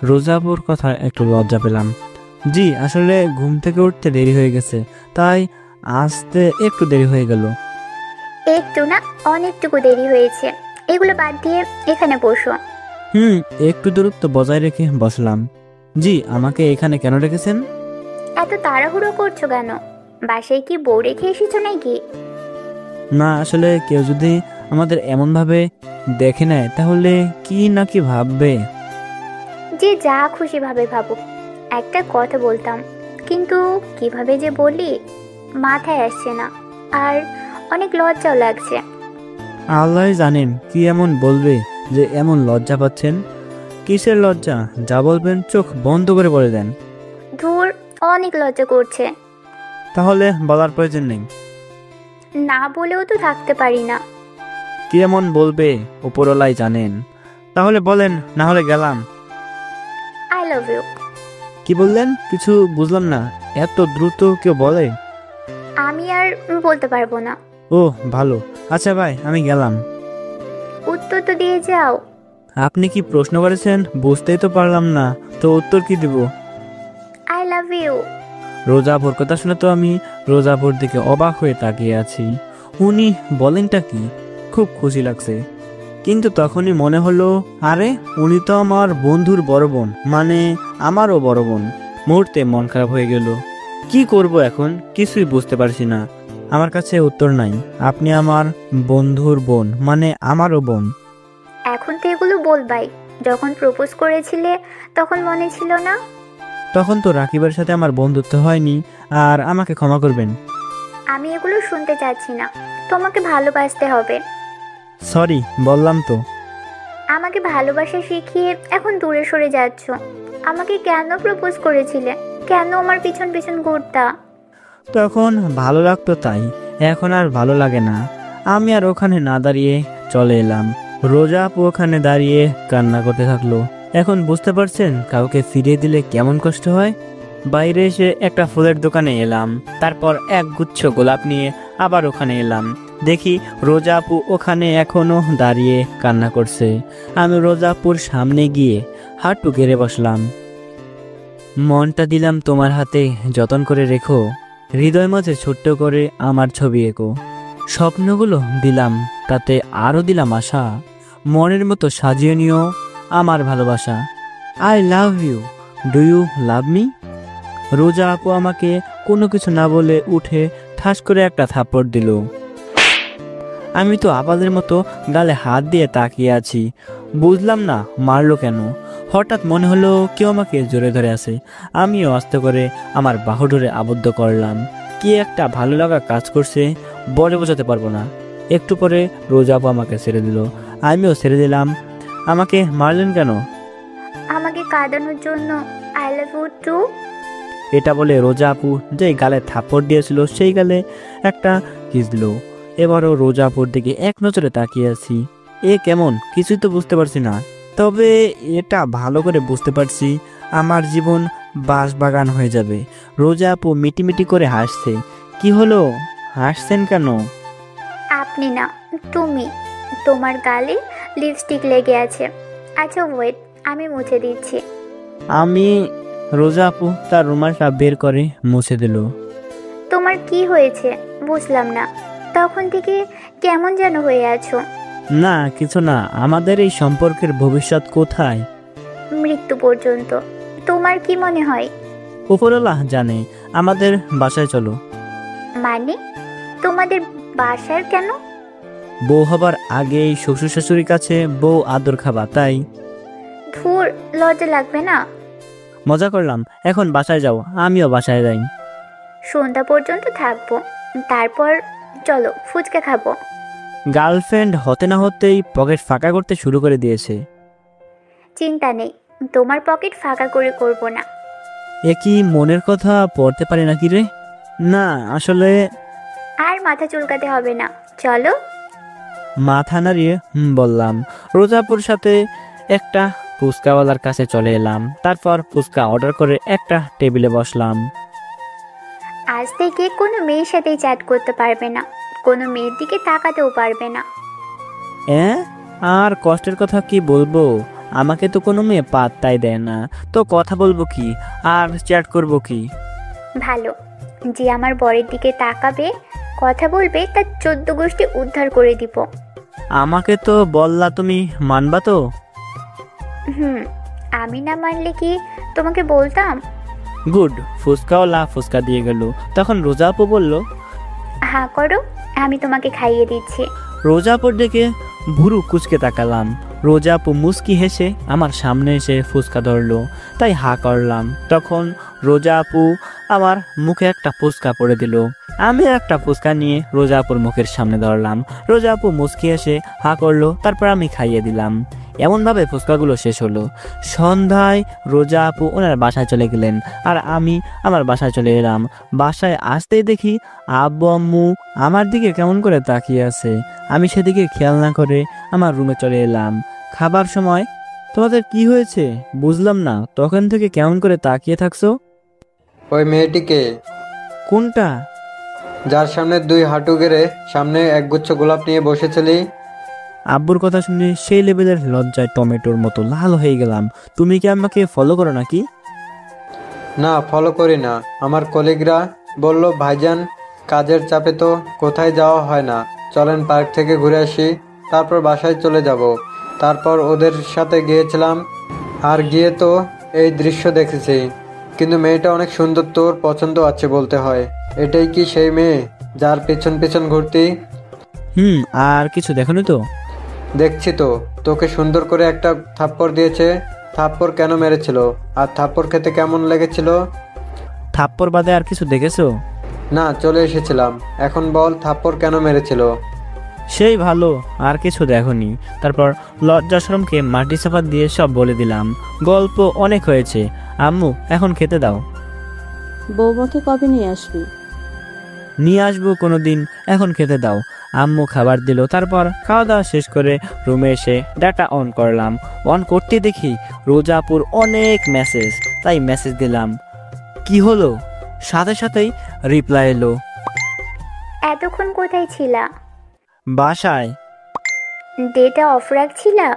রোজা আপুর কথা একটু লজ্জা পেলাম। জি আসলে ঘুম থেকে উঠতে দেরি হয়ে গেছে, তাই আসতে একটু দেরি হয়ে গেল। একটু না, অনেকটুকু দেরি হয়েছে। এগুলো বাদ দিয়ে এখানে বসো। একটু দূরত্ব বজায় রেখে বসলাম। জি আমাকে এখানে কেন রেখেছেন? এত তাড়াহুড়ো করছো কেন? বাসায় কি বউ রেখে এসেছো নাকি? না আসলে কেউ যদি আমাদের এমন ভাবে দেখে নেয় তাহলে কি না কি ভাববে। যে যা খুশি ভাবে ভাবুক। একটা কথা বলতাম, কিন্তু কিভাবে যে বলি মাথায় আসছে না, আর অনেক লজ্জাও লাগছে। আল্লাহ জানেন কি এমন বলবে যে এমন লজ্জা পাচ্ছেন। কিসের লজ্জা? যা বলবেন চোখ বন্ধ করে বলে দেন। ধুর, অনেক লজ্জা করছে। তাহলে বলার প্রয়োজন নেই। না বলেও তো থাকতে পারি না। কি এমন বলবে উপরওয়ালাই জানেন। তাহলে বলেন, না হলে গেলাম। I love you. কি বললেন? কিছু বুঝলাম না। এত দ্রুত কেউ বলে? আমি আর বলতে পারবো না। ও ভালো, আচ্ছা ভাই আমি গেলাম। উত্তর তো দিয়ে যাও। আপনি কি প্রশ্ন করেছেন বুঝতেই তো পারলাম না, তো উত্তর কি দেব? I love you. রোজাপুর কথা শুনে তো আমি রোজাপুর দিকে অবাক হয়ে তাকিয়ে আছি। উনি বলেনটা কি? খুব খুশি লাগছে, কিন্তু তখনই মনে হলো আরে উনি তো আমার বন্ধুর বড় বোন, মানে আমারও বড় বোন। মুহূর্তে মন খারাপ হয়ে গেল। কি করব এখন কিছুই বুঝতে পারছি না। আমার কাছে উত্তর নাই। আপনি আমার বন্ধুর বোন, মানে আমারও বোন। এখন তো এগুলো বলবাই, যখন প্রপোজ করেছিলে তখন মনে ছিল না? তখন তো রাকিবের সাথে আমার বন্ধুত্ব হয়নি, আর আমাকে ক্ষমা করবেন। আমি এগুলো শুনতে চাচ্ছি না। তোমাকে ভালোবাসতে হবে। সরি, বললাম তো। আমাকে ভালোবাসা শিখিয়ে এখন দূরে সরে যাচ্ছ। আমাকে কেন প্রপোজ করেছিলে? কেন আমার পিছন পিছন ঘুরতা? তখন ভালো লাগতো তাই, এখন আর ভালো লাগে না। আমি আর ওখানে না দাঁড়িয়ে চলে এলাম। রোজা আপু ওখানে দাঁড়িয়ে কান্না করতে থাকলো। এখন বুঝতে পারছেন কাউকে ফিরিয়ে দিলে কেমন কষ্ট হয়। বাইরে এসে একটা ফুলের দোকানে এলাম, তারপর এক গুচ্ছ গোলাপ নিয়ে আবার ওখানে এলাম। দেখি রোজা আপু ওখানে এখনো দাঁড়িয়ে কান্না করছে। আমি রোজা আপুর সামনে গিয়ে হাঁটু গেড়ে বসলাম। মনটা দিলাম তোমার হাতে, যতন করে রেখো। হৃদয় মাঝে ছোট্ট করে আমার ছবি এঁকো। স্বপ্নগুলো দিলাম, তাতে আরও দিলাম আশা। মনের মতো সাজিয়ে নিও আমার ভালোবাসা। I love you, do you love me? Roza আপু আমাকে কোনো কিছু না বলে উঠে ঠাস করে একটা থাপ্পড় দিল। আমি তো আপাদের মতো গালে হাত দিয়ে তাকিয়ে আছি, বুঝলাম না মারলো কেন। হঠাৎ মনে হলো কেউ আমাকে জোরে ধরে আছে। আমিও আস্তে করে আমার বাহু ধরে আবদ্ধ করলাম। কি একটা ভালো লাগা কাজ করছে, বলে বোঝাতে পারবো না। একটু পরে রোজা আপু আমাকে ছেড়ে দিল, আমিও ছেড়ে দিলাম। আমাকে মারলেন কেন? আমাকে কাঁদানোর জন্য। I love you too. এটা বলে রোজা আপু যেই গালে থাপ্পড় দিয়েছিল সেই গালে একটা কিস দিল। এবারও রোজা আপুর দিকে এক নজরে তাকিয়ে আছি। এ কেমন কিছুই তো বুঝতে পারছি না, তবে এটা ভালো করে বুঝতে পারছি আমার জীবন বাঁশবাগান হয়ে যাবে। রোজা আপু মিটিমিটি করে হাসছে। কি হলো, হাসছেন কেন? আপনি না, তুমি। তোমার গালে লিপস্টিক লেগে আছে। আচ্ছা ওয়েট, আমি মুছে দিচ্ছি। আমি? রোজা আপু তার রুমালটা বের করে মুছে দিল। তোমার কি হয়েছে বুঝলাম না, তখন থেকে কেমন যেন হয়ে আছো। না কিছু না, আমাদের এই সম্পর্কের ভবিষ্যৎ কোথায়? মৃত্যু পর্যন্ত। তোমার কি মনে হয়? উপরওয়ালা জানে। আমাদের বাসায় চলো। মানে তোমাদের বাসার কেন? বউ হবার আগেই শ্বশুর শাশুড়ির কাছে বউ আদর খাবা, তাই। ধুর, লজ্জা লাগবে না? মজা করলাম, এখন বাসায় যাও। আমিও বাসায় যাই। সন্ধ্যা পর্যন্ত থাকবো, তারপর চলো ফুচকা খাবো। গার্লফ্রেন্ড হতে না হতেই পকেট ফাঁকা করতে শুরু করে দিয়েছে। চিন্তা নেই, তোমার পকেট ফাঁকা করে করব না। এ কি মনের কথা পড়তে পারে নাকি রে? না আসলে। আর মাথা চুলকাতে হবে না, চলো। মাথা নাড়িয়ে বললাম। রোজাপুর সাথে একটা ফুচকাওয়ালার কাছে চলে এলাম। তারপর ফুচকা অর্ডার করে একটা টেবিলে বসলাম। আজ থেকে কোনো মেয়ের সাথেই চ্যাট করতে পারবে না, কোনো মেয়ের দিকে তাকাতেও পারবে না। আর কষ্টের কথা কি বলবো, আমাকে তো কোনো মেয়ে পাত্তাই দেয় না, তো কথা বলবো কি আর চ্যাট করব কি? ভালো, যে আমার বরের দিকে তাকাবে কথা বলবে তার 14 গোষ্ঠী উদ্ধার করে দিব। আমাকে তো বললা, তুমি মানবা তো? আমি না মানলে কি তোমাকে বলতাম? গুড। ফুচকাওয়ালা ফুচকা দিয়ে গেল। তখন রোজা আপু বলল, হা করো, আমি তোমাকে খাইয়ে দিচ্ছি। রোজা আপুর দিকে ভুরু কুচকে তাকালাম। রোজা আপু মুচকি হেসে আমার সামনে এসে ফুচকা ধরলো, তাই হা করলাম। তখন রোজা আপু আমার মুখে একটা ফুচকা পড়ে দিল। আমি একটা ফুচকা নিয়ে রোজা আপুর মুখের সামনে ধরলাম। রোজা আপু মুচকি এসে হা করলো, তারপর আমি খাইয়ে দিলাম। এমনভাবে ফুচকাগুলো শেষ হলো। সন্ধ্যায় রোজা আপু ওনার বাসায় চলে গেলেন, আর আমি আমার বাসায় চলে এলাম। বাসায় আসতেই দেখি আব্বু আম্মু আমার দিকে কেমন করে তাকিয়ে আছে। আমি সেদিকে খেয়াল না করে আমার রুমে চলে এলাম। খাবার সময়, তোমাদের কি হয়েছে বুঝলাম না, তখন থেকে কেমন করে তাকিয়ে থাকছো? ওই মেয়েটিকে? কোনটা? যার সামনে 2 হাঁটু গেড়ে সামনে একগুচ্ছ গোলাপ নিয়ে বসেছিলি। আব্বুর কথা শুনে সেই লেভেলের লজ্জায় টমেটোর মতো লাল হয়ে গেলাম। তুমি কি আমাকে ফলো করো নাকি? না, ফলো করি না। আমার কলিগরা বলল ভাইজান কাজের চাপে তো কোথায় যাওয়া হয় না, চলেন পার্ক থেকে ঘুরে আসি, তারপর বাসায় চলে যাব। তারপর ওদের সাথে গিয়েছিলাম, আর গিয়ে তো এই দৃশ্য দেখেছি। কিন্তু মেয়েটা অনেক সুন্দর, তোর পছন্দ আছে বলতে হয়। এটাই কি সেই মেয়ে যার পেছন পেছন ঘুরতি? আর কিছু দেখোনি তো? দেখছি তো, তোকে সুন্দর করে একটা থাপ্পড় দিয়েছে। থাপ্পড় কেন মেরেছিল, আর থাপ্পড় খেতে কেমন লেগেছিল? থাপ্পড় বাদে আর কিছু দেখেছো? না, চলে এসেছিলাম। এখন বল থাপ্পড় কেন মেরেছিল? সেই ভালো, আর কিছু দেখোনি। তারপর লজ্জা শরমকে মাটি চাপা দিয়ে সব বলে দিলাম। গল্প অনেক হয়েছে, আম্মু এখন খেতে দাও। বৌমাকে কবে নিয়ে আসবি? নিয়ে আসবো কোনো দিন, এখন খেতে দাও। আম্মু খাবার দিল। তারপর খাওয়া দাওয়া শেষ করে রুমে এসে ডাটা অন করলাম। অন করতে দেখি রোজাপুর অনেক মেসেজ, তাই মেসেজ দিলাম। কি হলো? সাথে সাথেই রিপ্লাই এলো, এতক্ষণ কোথায় ছিলা? বাসায়। ডেটা অফ রাখছিলা?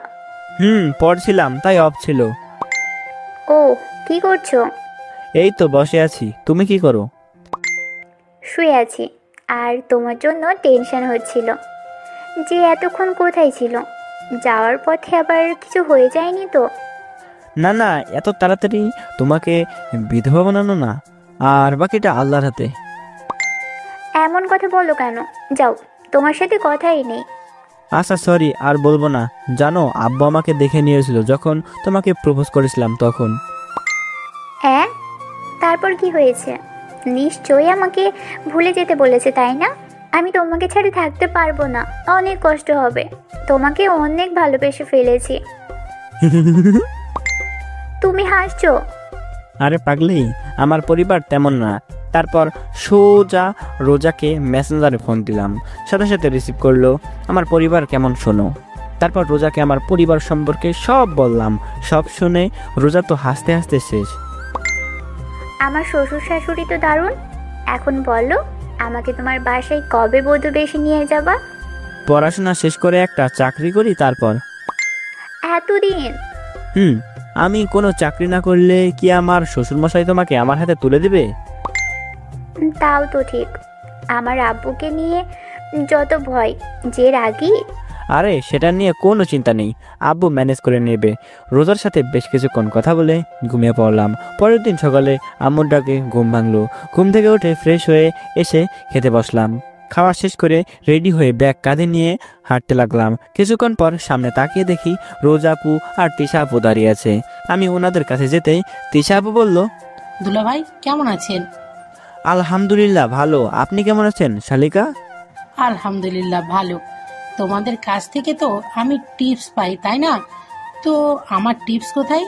পড়ছিলাম, তাই অফ ছিল। ও, কি করছো? এই তো বসে আছি। তুমি কি করো? শুয়ে আছি। আর তোমার জন্য টেনশন হচ্ছিল যে এতক্ষণ কোথায় ছিল, যাওয়ার পথে আবার কিছু হয়ে যায়নি তো? না না, এত তাড়াতাড়ি তোমাকে বিধবা বানানো না, আর বাকিটা আল্লাহর হাতে। এমন কথা বলো কেন? যাও, তোমার সাথে কথাই নেই। আচ্ছা সরি, আর বলবো না। জানো, আব্বু আমাকে দেখে নিয়েছিল যখন তোমাকে প্রপোজ করেছিলাম তখন। হ্যাঁ, তারপর কি হয়েছে? নিশ্চয়ই আমাকে ভুলে যেতে বলেছে, তাই না? আমি তোমাকে ছেড়ে থাকতে পারবো না, অনেক কষ্ট হবে। তোমাকে অনেক ভালোবেসে ফেলেছি। তুমি হাসছো? আরে পাগলি, আমার পরিবার তেমন না। তারপর সোজা রোজাকে মেসেঞ্জারে ফোন দিলাম, সাথে সাথে রিসিভ করলো। আমার পরিবার কেমন শোনো। তারপর রোজাকে আমার পরিবার সম্পর্কে সব বললাম। সব শুনে রোজা তো হাসতে হাসতে শেষ। আমার শ্বশুর শাশুড়ি তো দারুণ। এখন বলো, আমাকে তোমার বাসায় কবে বধূ বেশি নিয়ে যাবা? পড়াশোনা শেষ করে একটা চাকরি করি তারপর। এতদিন? আমি কোনো চাকরি না করলে কি আমার শ্বশুরমশাই তোমাকে আমার হাতে তুলে দেবে? তাও তো ঠিক। আমার আব্বুকে নিয়ে যত ভয়, যে রাগী। আরে সেটা নিয়ে কোনো চিন্তা নেই, আব্বু ম্যানেজ করে নেবে। রোজার সাথে বেশ কিছুক্ষণ কথা বলে ঘুমিয়ে পড়লাম। পরের দিন সকালে আম্মুর ডাকে ঘুম ভাঙলো। ঘুম থেকে উঠে ফ্রেশ হয়ে এসে খেতে বসলাম। খাওয়া শেষ করে রেডি হয়ে ব্যাগ কাঁধে নিয়ে হাঁটতে লাগলাম। কিছুক্ষণ পর সামনে তাকিয়ে দেখি রোজা আপু আর তিশা আপু দাঁড়িয়ে আছে। আমি ওনাদের কাছে যেতেই তিশা আপু বলল, দুলা ভাই কেমন আছেন? আলহামদুলিল্লাহ ভালো, আপনি কেমন আছেন শালিকা? আলহামদুলিল্লাহ ভালো। তোমাদের কাছ থেকে তো আমি টিপস পাই, তাই না? তো আমার টিপস কোথায়?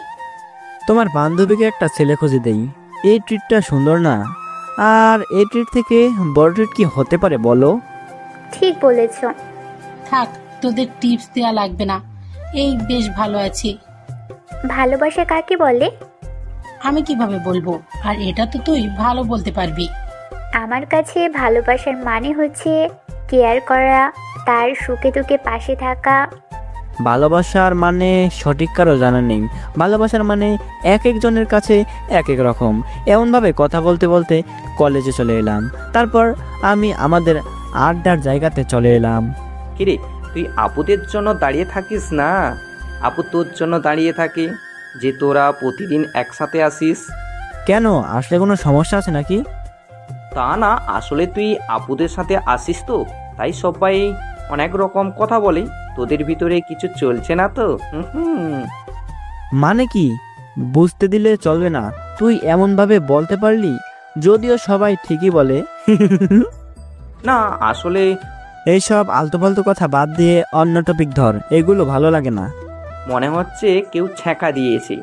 তোমার বান্ধবীকে একটা ছেলে খুঁজে দেই। এই ট্রিটটা সুন্দর না? আর এই ট্রিট থেকে বড় ট্রিট কি হতে পারে বলো? ঠিক বলেছ। থাক, তোদের টিপস দেয়া লাগবে না, এই বেশ ভালো আছি। ভালোবাসা কাকে বলে? আমি কিভাবে বলবো? আর এটা তো তুই ভালো বলতে পারবি। আমার কাছে ভালোবাসার মানে হচ্ছে কেয়ার করা, তার সুখে দুঃখে পাশে থাকা। ভালোবাসার মানে সঠিক কারো জানা নেই। ভালোবাসার মানে এক একজনের কাছে এক এক রকম। এমনভাবে কথা বলতে বলতে কলেজে চলে এলাম। তারপর আমি আমাদের আড্ডার জায়গাতে চলে এলাম। কিরে, তুই আপুদের জন্য দাঁড়িয়ে থাকিস না? আপু তোর জন্য দাঁড়িয়ে থাকে যে তোরা প্রতিদিন একসাথে আসিস। কেন, আসলে কোনো সমস্যা আছে নাকি? তা না, আসলে তুই আপুদের সাথে আসিস তো, তাই সবাই অনেক রকম কথা বলে। তোদের ভিতরে কিছু চলছে না তো? মানে কি? বুঝতে দিলে চলবে না। তুই এমনভাবে বলতে পারলি, যদিও সবাই ঠিকই বলে। না আসলে এইসব আলতু ফালতু কথা বাদ দিয়ে অন্য টপিক ধর, এগুলো ভালো লাগে না। মনে হচ্ছে কেউ ছ্যাঁকা দিয়েছে।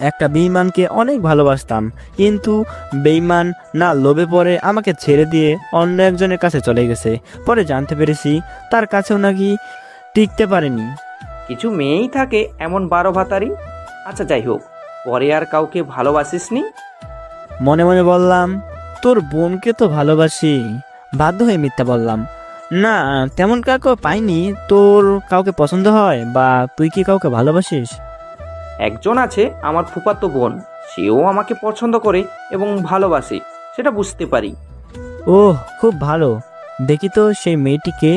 একটা বেঈমানকে অনেক ভালোবাসতাম, কিন্তু বেঈমান না লোভে পড়ে আমাকে ছেড়ে দিয়ে অন্য একজনের কাছে চলে গেছে। পরে জানতে পেরেছি তার কাছেও নাকি টিকতে পারেনি। কিছু মেয়েই থাকে এমন 12 ভাতারি। আচ্ছা যাই হোক, পরে আর কাউকে ভালোবাসিসনি? মনে মনে বললাম, তোর বোনকে তো ভালোবাসি। বাধ্য হয়ে মিথ্যা বললাম। না, তেমন কাউকে পাইনি। তোর কাউকে পছন্দ হয় বা তুই কি কাউকে ভালোবাসিস? একজন আছে, আমার ফুফাতো বোন। সেও আমাকে পছন্দ করে এবং ভালোবাসে, সেটা বুঝতে পারি। ওহ, খুব ভালো। দেখি তো সেই মেয়েটিকে।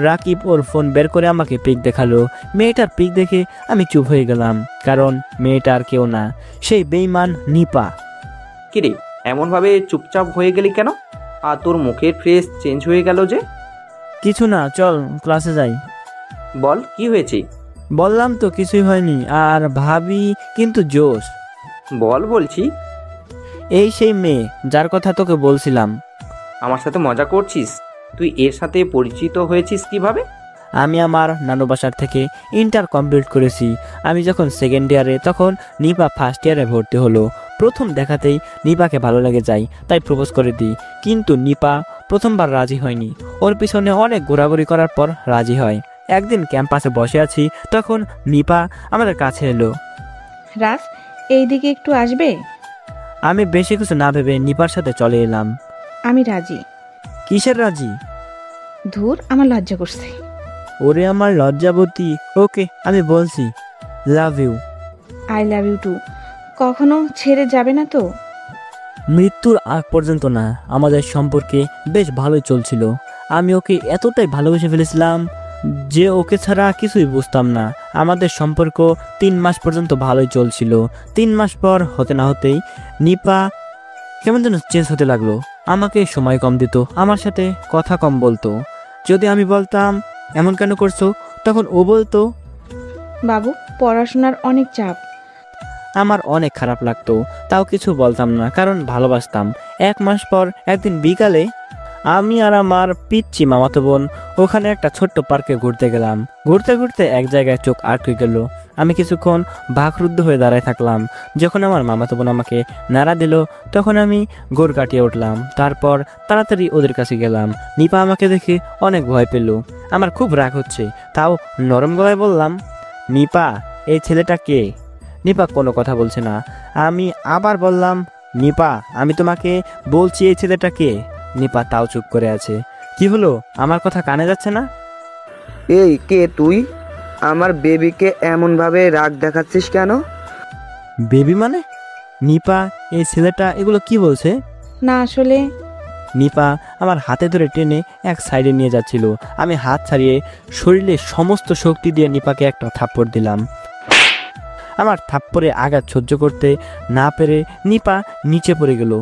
রাকিব ওর ফোন বের করে আমাকে পিক দেখালো। মেয়েটার পিক দেখে আমি চুপ হয়ে গেলাম, কারণ মেয়েটা আর কেউ না, সেই বেঈমান নিপা। কিরে, এমনভাবে চুপচাপ হয়ে গেলি কেন? আর তোর মুখের ফেস চেঞ্জ হয়ে গেল যে? কিছু না, চল ক্লাসে যাই। বল, কি হয়েছে? বললাম তো কিছুই হয়নি। আর ভাবি কিন্তু জোশ। বল বলছি। এই সেই মেয়ে যার কথা তোকে বলছিলাম। আমার সাথে মজা করছিস? তুই এর সাথে পরিচিত হয়েছিস কিভাবে? আমি আমার নানু বাসার থেকে ইন্টার কমপ্লিট করেছি। আমি যখন সেকেন্ড ইয়ারে, তখন নিপা ফার্স্ট ইয়ারে ভর্তি হলো। প্রথম দেখাতেই নিপাকে ভালো লেগে যায়, তাই প্রপোজ করে দিই। কিন্তু নিপা প্রথমবার রাজি হয়নি, ওর পিছনে অনেক ঘোরাঘুরি করার পর রাজি হয়। একদিন ক্যাম্পাসে বসে আছি, তখন নিপা আমাদের কাছে এলো। রাজ, এইদিকে একটু আসবে? আমি বেশি কিছু না ভেবে নিপার সাথে চলে এলাম। আমি রাজি। কিসের রাজি? ধুর, আমার লজ্জা করছে। ওরে আমার লজ্জাবতী। ওকে, আমি বলছি love you. I love you too. কখনো ছেড়ে যাবে না তো? মৃত্যুর আগ পর্যন্ত না। আমাদের সম্পর্কে বেশ ভালোই চলছিল। আমি ওকে এতটাই ভালোবেসে ফেলেছিলাম যে ওকে ছাড়া কিছুই বুঝতাম না। আমাদের সম্পর্ক 3 মাস পর্যন্ত ভালোই চলছিল। 3 মাস পর হতে না হতেই নিপা কেমন যেন চেঞ্জ হতে লাগলো। আমাকে সময় কম দিত, আমার সাথে কথা কম বলতো। যদি আমি বলতাম এমন কেন করছো, তখন ও বলতো বাবু, পড়াশোনার অনেক চাপ। আমার অনেক খারাপ লাগতো, তাও কিছু বলতাম না, কারণ ভালোবাসতাম। 1 মাস পর একদিন বিকালে আমি আর আমার পিচ্চি মামাতো বোন ওখানে একটা ছোট্ট পার্কে ঘুরতে গেলাম। ঘুরতে ঘুরতে এক জায়গায় চোখ আটকে গেল। আমি কিছুক্ষণ বাকরুদ্ধ হয়ে দাঁড়ায় থাকলাম। যখন আমার মামাতো বোন আমাকে নাড়া দিল, তখন আমি গোড় কাটিয়ে উঠলাম। তারপর তাড়াতাড়ি ওদের কাছে গেলাম। নিপা আমাকে দেখে অনেক ভয় পেল। আমার খুব রাগ হচ্ছে, তাও নরম গলায় বললাম, নিপা, এই ছেলেটা কে? নিপা কোনো কথা বলছে না। আমি আবার বললাম, নিপা, আমি তোমাকে বলছি এই ছেলেটা কে? নিপা তাও চুপ করে আছে। কি হলো, আমার কথা কানে যাচ্ছে না? এই, কে তুই? আমার বেবিকে এমন ভাবে রাগ দেখাচ্ছিস কেন? বেবি মানে? নিপা, এই ছেলেটা এগুলো কি বলছে? না, আসলে নিপা আমার হাতে ধরে টেনে এক সাইডে নিয়ে যাচ্ছিল। আমি হাত ছাড়িয়ে শরীরে সমস্ত শক্তি দিয়ে নিপাকে একটা থাপ্পড় দিলাম। আমার থাপ্পড়ে আঘাত সহ্য করতে না পেরে নিপা নিচে পড়ে গেল।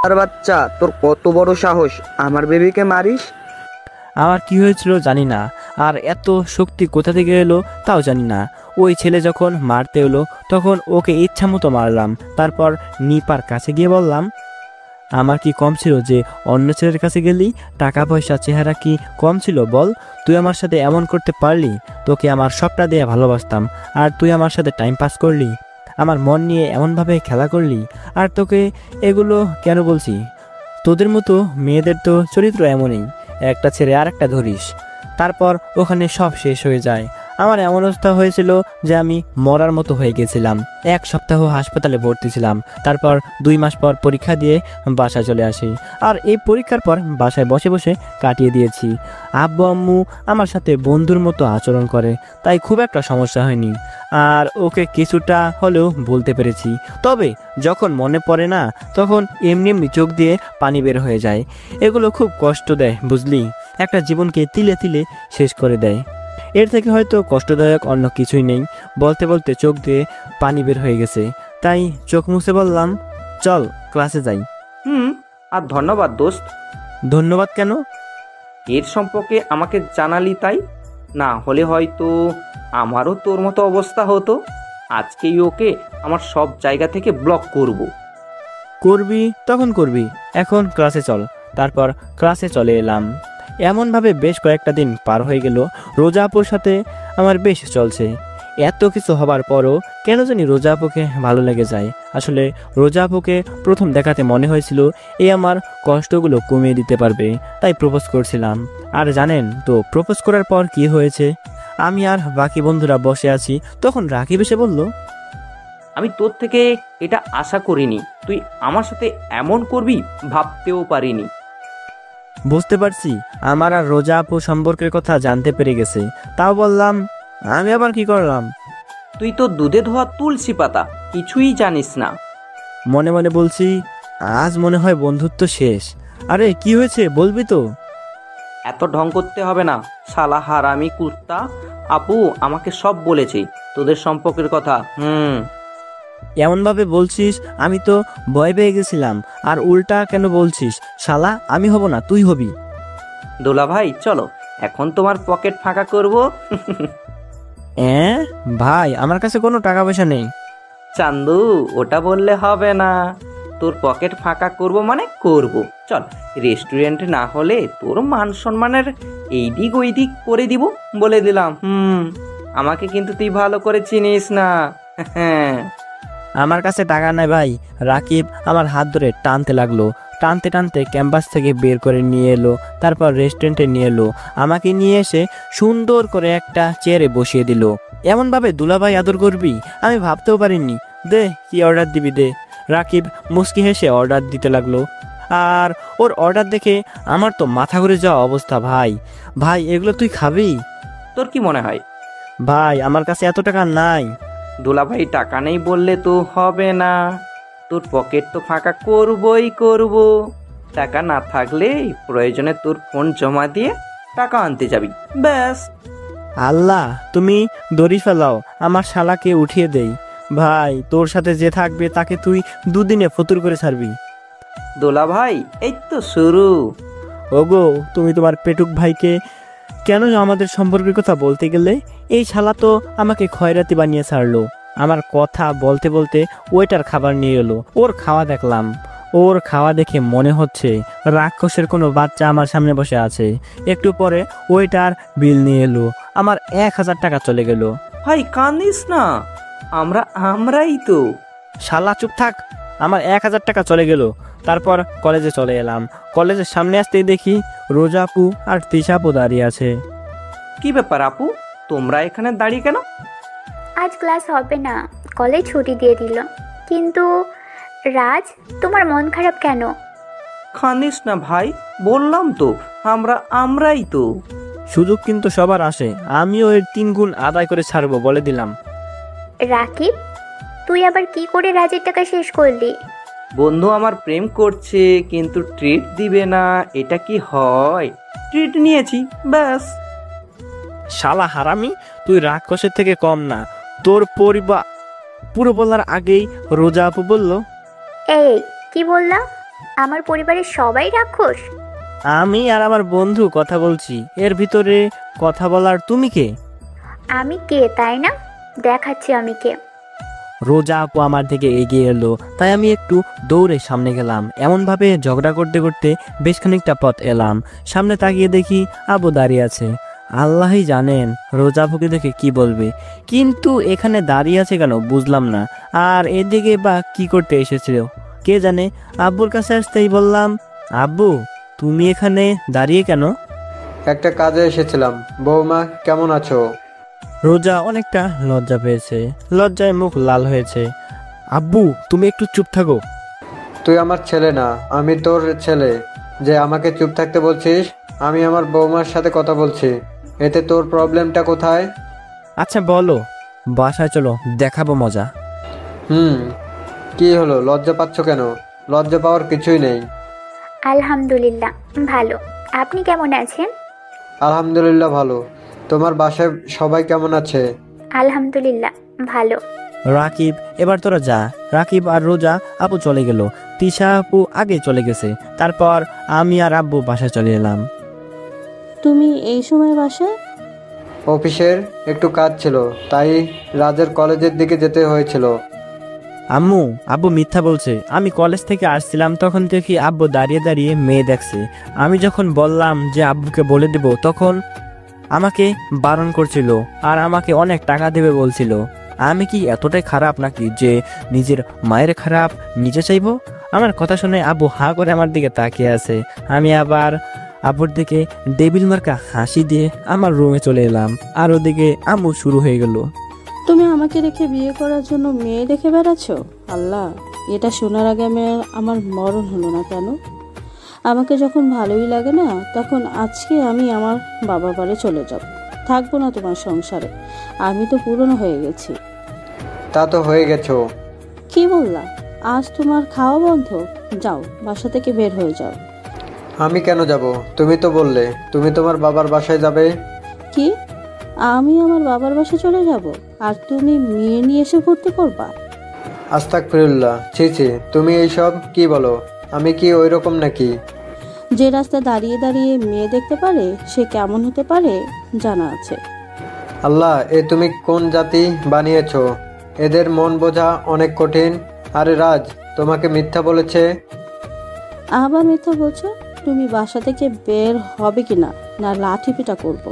আর বাচ্চা, তোর কত বড় সাহস, আমার বেবিকে মারিস? আমার কি হয়েছিল জানি না, আর এত শক্তি কোথা থেকে এলো তাও জানি না। ওই ছেলে যখন মারতে এলো তখন ওকে ইচ্ছা মতো মারলাম। তারপর নিপার কাছে গিয়ে বললাম, আমার কি কম ছিল যে অন্য ছেলের কাছে গেলি? টাকা পয়সা চেহারা কি কম ছিল বল? তুই আমার সাথে এমন করতে পারলি? তোকে আমার সবটা দিয়ে ভালোবাসতাম, আর তুই আমার সাথে টাইম পাস করলি, আমার মন নিয়ে এমনভাবে খেলা করলি। আর তোকে এগুলো কেন বলছি? তোদের মতো মেয়েদের তো চরিত্র এমনই, একটা ছেড়ে আর একটা ধরিস, তারপর ওখানে সব শেষ হয়ে যায়। আমার এমন অবস্থা হয়েছিল যে আমি মরার মতো হয়ে গেছিলাম। 1 সপ্তাহ হাসপাতালে ভর্তি ছিলাম। তারপর 2 মাস পর পরীক্ষা দিয়ে বাসায় চলে আসি। আর এই পরীক্ষার পর বাসায় বসে বসে কাটিয়ে দিয়েছি। আব্বু আম্মু আমার সাথে বন্ধুর মতো আচরণ করে, তাই খুব একটা সমস্যা হয়নি। আর ওকে কিছুটা হলেও বলতে পেরেছি। তবে যখন মনে পড়ে না, তখন এমনি এমনি চোখ দিয়ে পানি বের হয়ে যায়। এগুলো খুব কষ্ট দেয়, বুঝলি? একটা জীবনকে তিলে তিলে শেষ করে দেয়। এর থেকে হয়তো কষ্টদায়ক অন্য কিছুই নেই। বলতে বলতে চোখ দিয়ে পানি বের হয়ে গেছে, তাই চোখ মুছে বললাম, চল ক্লাসে যাই। আর ধন্যবাদ দোস্ত। ধন্যবাদ কেন? এর সম্পর্কে আমাকে জানালি তাই। না হলে হয়তো আমারও তোর মতো অবস্থা হতো। আজকেই ওকে আমার সব জায়গা থেকে ব্লক করব। করবি তখন করবি, এখন ক্লাসে চল। তারপর ক্লাসে চলে এলাম। এমনভাবে বেশ কয়েকটা দিন পার হয়ে গেল। রোজা আপুর সাথে আমার বেশ চলছে। এত কিছু হবার পরও কেন জানি রোজা আপুকে ভালো লেগে যায়। আসলে রোজা আপুকে প্রথম দেখাতে মনে হয়েছিল এই আমার কষ্টগুলো কমিয়ে দিতে পারবে, তাই প্রপোজ করছিলাম। আর জানেন তো প্রপোজ করার পর কি হয়েছে? আমি আর বাকি বন্ধুরা বসে আছি, তখন রাকিব এসে বলল, আমি তোর থেকে এটা আশা করিনি। তুই আমার সাথে এমন করবি ভাবতেও পারিনি। বুঝতে পারছি আমার আর রোজা আপু সম্পর্কের কথা জানতে পেরে গেছে, তাও বললাম, আমি আবার কি করলাম? তুই তো দুধে ধোয়া তুলসী পাতা, কিছুই জানিস না। মনে মনে বলছি, আজ মনে হয় বন্ধুত্ব শেষ। আরে কি হয়েছে বলবি তো? এত ঢং করতে হবে না, শালা হারামি কুত্তা। আপু আমাকে সব বলেছে তোদের সম্পর্কের কথা। এমনভাবে বলছিস, আমি তো ভয় পেয়ে গেছিলাম। আর উল্টা কেন বলছিস? শালা আমি হব না, তুই হবি। দোলা ভাই চলো, এখন তোমার পকেট ফাঁকা করব। ভাই, আমার কাছে কোনো টাকা পয়সা নেই। চান্দু, ওটা বললে হবে না। তোর পকেট ফাঁকা করব মানে করব। চল, রেস্টুরেন্টে না হলে তোর মান সম্মানের এই দিক ওই দিক করে দিব, বলে দিলাম। আমাকে কিন্তু তুই ভালো করে চিনিস না। হ্যাঁ, আমার কাছে টাকা নাই ভাই। রাকিব আমার হাত ধরে টানতে লাগলো। টানতে টানতে ক্যাম্পাস থেকে বের করে নিয়ে এলো, তারপর রেস্টুরেন্টে নিয়ে এলো। আমাকে নিয়ে এসে সুন্দর করে একটা চেয়ারে বসিয়ে দিল। এমনভাবে দুলাভাই আদর করবি আমি ভাবতেও পারিনি। দে কি অর্ডার দিবি দে। রাকিব মুচকি হেসে অর্ডার দিতে লাগলো। আর ওর অর্ডার দেখে আমার তো মাথা ঘুরে যাওয়া অবস্থা। ভাই ভাই এগুলো তুই খাবি? তোর কি মনে হয়? ভাই আমার কাছে এত টাকা নাই। দুলাভাই টাকা নেই বললে তো হবে না, তোর পকেট তো ফাঁকা করব। টাকা না থাকলে প্রয়োজনে তোর ফোন জমা দিয়ে টাকা আনতে যাবি, ব্যাস। আল্লাহ তুমি দড়ি ফেলাও, আমার শালাকে উঠিয়ে দেই। ভাই তোর সাথে যে থাকবে তাকে তুই দুদিনে ফতুর করে ছাড়বি। দুলাভাই এই তো শুরু। ওগো তুমি তোমার পেটুক ভাইকে কেন আমাদের সম্পর্কের কথা বলতে গেলে? এই শালা তো আমাকে খয়রাতি বানিয়ে ছাড়লো। আমার কথা বলতে বলতে ওয়েটার খাবার নিয়ে এলো। ওর খাওয়া দেখলাম, ওর খাওয়া দেখে মনে হচ্ছে রাক্ষসের কোনো বাচ্চা আমার সামনে বসে আছে। একটু পরে ওয়েটার বিল নিয়ে এলো। আমার 1000 টাকা চলে গেল। ভাই কান্দিস না, আমরাই তো। শালা চুপ থাক, আমার 1000 টাকা চলে গেল। তারপর কলেজে চলে এলাম। কলেজের সামনে আসতেই দেখি রোজা আপু আর তিশা আপু দাঁড়িয়ে আছে। কি ব্যাপার আপু, তোমরা এখানে দাঁড়িয়ে কেন? আজ ক্লাস হবে না, কলেজ ছুটি দিয়ে দিল। কিন্তু রাজ, তোমার মন খারাপ কেন? কান্দিস না ভাই, বললাম তো আমরাই তো। সুযোগ কিন্তু সবার আসে, আমিও এর 3 গুণ আদায় করে ছাড়বো বলে দিলাম। রাকিব, তুই আবার কি করে রাজের টাকা শেষ করলি? বন্ধু আমার প্রেম করছে কিন্তু ট্রিট দিবে না, এটা কি হয়? ট্রিট নিয়েছি, ব্যাস। শালা হারামি, তুই রাক্ষসের থেকে কম না। তোর পরিবার পুরো বলার আগেই রোজা আপু বলল, এই কি বললা? আমার পরিবারের সবাই রাক্ষস? আমি আর আমার বন্ধু কথা বলছি, এর ভিতরে কথা বলার তুমি কে? আমি কে তাই না? দেখাচ্ছি আমি কে। রোজা আপু আমার থেকে এগিয়ে এলো, তাই আমি একটু দৌড়ে সামনে গেলাম। এমনভাবে ঝগড়া করতে করতে বেশ খানিকটা পথ এলাম। সামনে তাকিয়ে দেখি আবু দাঁড়িয়ে আছে। আল্লাহই জানেন রোজা আপুকে দেখে কি বলবে, কিন্তু এখানে দাঁড়িয়ে আছে কেন বুঝলাম না। আর এদিকে বা কি করতে এসেছিল কে জানে। আব্বুর কাছে আসতেই বললাম, আব্বু তুমি এখানে দাঁড়িয়ে কেন? একটা কাজে এসেছিলাম। বৌমা কেমন আছো? রোজা অনেকটা লজ্জা পেয়েছে, লজ্জায় মুখ লাল হয়েছে। আব্বু তুমি একটু চুপ থাকো। তুই আমার ছেলে না, আমি তোর ছেলে, যে আমাকে চুপ থাকতে বলছিস? আমি আমার বৌমার সাথে কথা বলছি, এতে তোর প্রবলেমটা কোথায়? আচ্ছা বলো, বাসায় চলো দেখাবো মজা। কি হলো, লজ্জা পাচ্ছ কেন? লজ্জা পাওয়ার কিছুই নেই। আলহামদুলিল্লাহ ভালো, আপনি কেমন আছেন? আলহামদুলিল্লাহ ভালো। তোমার বাসায় সবাই কেমন আছে? আলহামদুলিল্লাহ ভালো। রাকিব এবার তোরা যা। রাকিব আর রোজা আপু চলে গেল, তিশা আপু আগে চলে গেছে। তারপর আমি আর আব্বু বাসায় চলে এলাম। তুমি এই সময় বাসায়? অফিসের একটু কাজ ছিল, তাই রাজের কলেজের দিকে যেতে হয়েছিল। আব্বু মিথ্যা বলছে। আমি কলেজ থেকে আসছিলাম তখন দেখি আব্বু দাঁড়িয়ে দাঁড়িয়ে মেয়ে দেখছে। আমি যখন বললাম যে আব্বুকে বলে দেব, তখন আমাকে বারণ করছিল আর আমাকে অনেক টাকা দেবে বলছিল। আমি কি এতটাই খারাপ নাকি যে নিজের মায়ের খারাপ নিজে চাইবো? আমার কথা শুনে আব্বু হাঁ করে আমার দিকে তাকিয়ে আছে। আমি আবার আব্বুর দিকে ডেবিল মার্কা হাসি দিয়ে আমার রুমে চলে এলাম। আর ওদিকে আম্মু শুরু হয়ে গেল, তুমি আমাকে রেখে বিয়ে করার জন্য মেয়ে দেখে বেড়াচ্ছ? আল্লাহ, এটা শোনার আগে আমার মরণ হলো না কেন? আমাকে যখন ভালোই লাগে না, তখন আজকে আমি আমার বাবার বাড়ি চলে যাব, থাকবো না তোমার সংসারে। আমি তো পুরনো হয়ে গেছি। তা তো হয়ে গেছো। কি বললা? আজ তোমার খাওয়া বন্ধ? যাও, বাসা থেকে বের হয়ে যাও। আমি কেন যাব? তুমি তো বললে তুমি তোমার বাবার বাসায় যাবে। কি? আমি আমার বাবার বাসায় চলে যাব আর তুমি মেয়ে নিয়ে এসে ভর্তি করবা? আস্তাগফিরুল্লাহ, ছি ছি, তুমি এইসব কি বলো? আমি কি ওই রকম নাকি? যে রাস্তায় দাঁড়িয়ে দাঁড়িয়ে মেয়ে দেখতে পারে সে কেমন হতে পারে জানা আছে। আল্লাহ, এ তুমি কোন জাতি বানিয়েছো? এদের মন বোঝা অনেক কঠিন। আরে রাজ তোমাকে মিথ্যা বলেছে। আবার মিথ্যা বলছো? তুমি বাসা থেকে বের হবে কিনা না লাঠি পিটা করবো?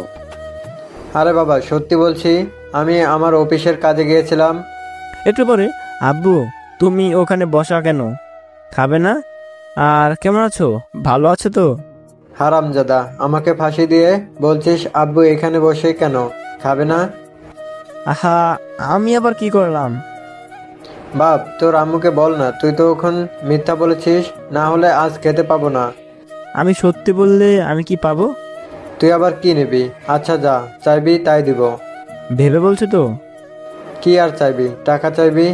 আরে বাবা সত্যি বলছি, আমি আমার অফিসের কাজে গিয়েছিলাম। একটু পরে, আব্বু তুমি ওখানে বসা কেন, খাবে না? আর কেমন আছো? ভালো আছো তো? হারামজাদা, আমাকে ফাঁসি দিয়ে বলছিস আব্বু এখানে বসে কেন? খাবে না? আহা, আমি আবার কি করলাম? বাপ, তোর আম্মুকে বল না, তুই তো এখন মিথ্যা বলেছিস, না হলে আজ খেতে পাবো না। আমি সত্যি বললে আমি কি পাবো? তুই আবার কি নিবি? আচ্ছা যা চাইবি তাই দিব। ভেবে বলছো তো? কি আর চাইবি? টাকা চাইবি?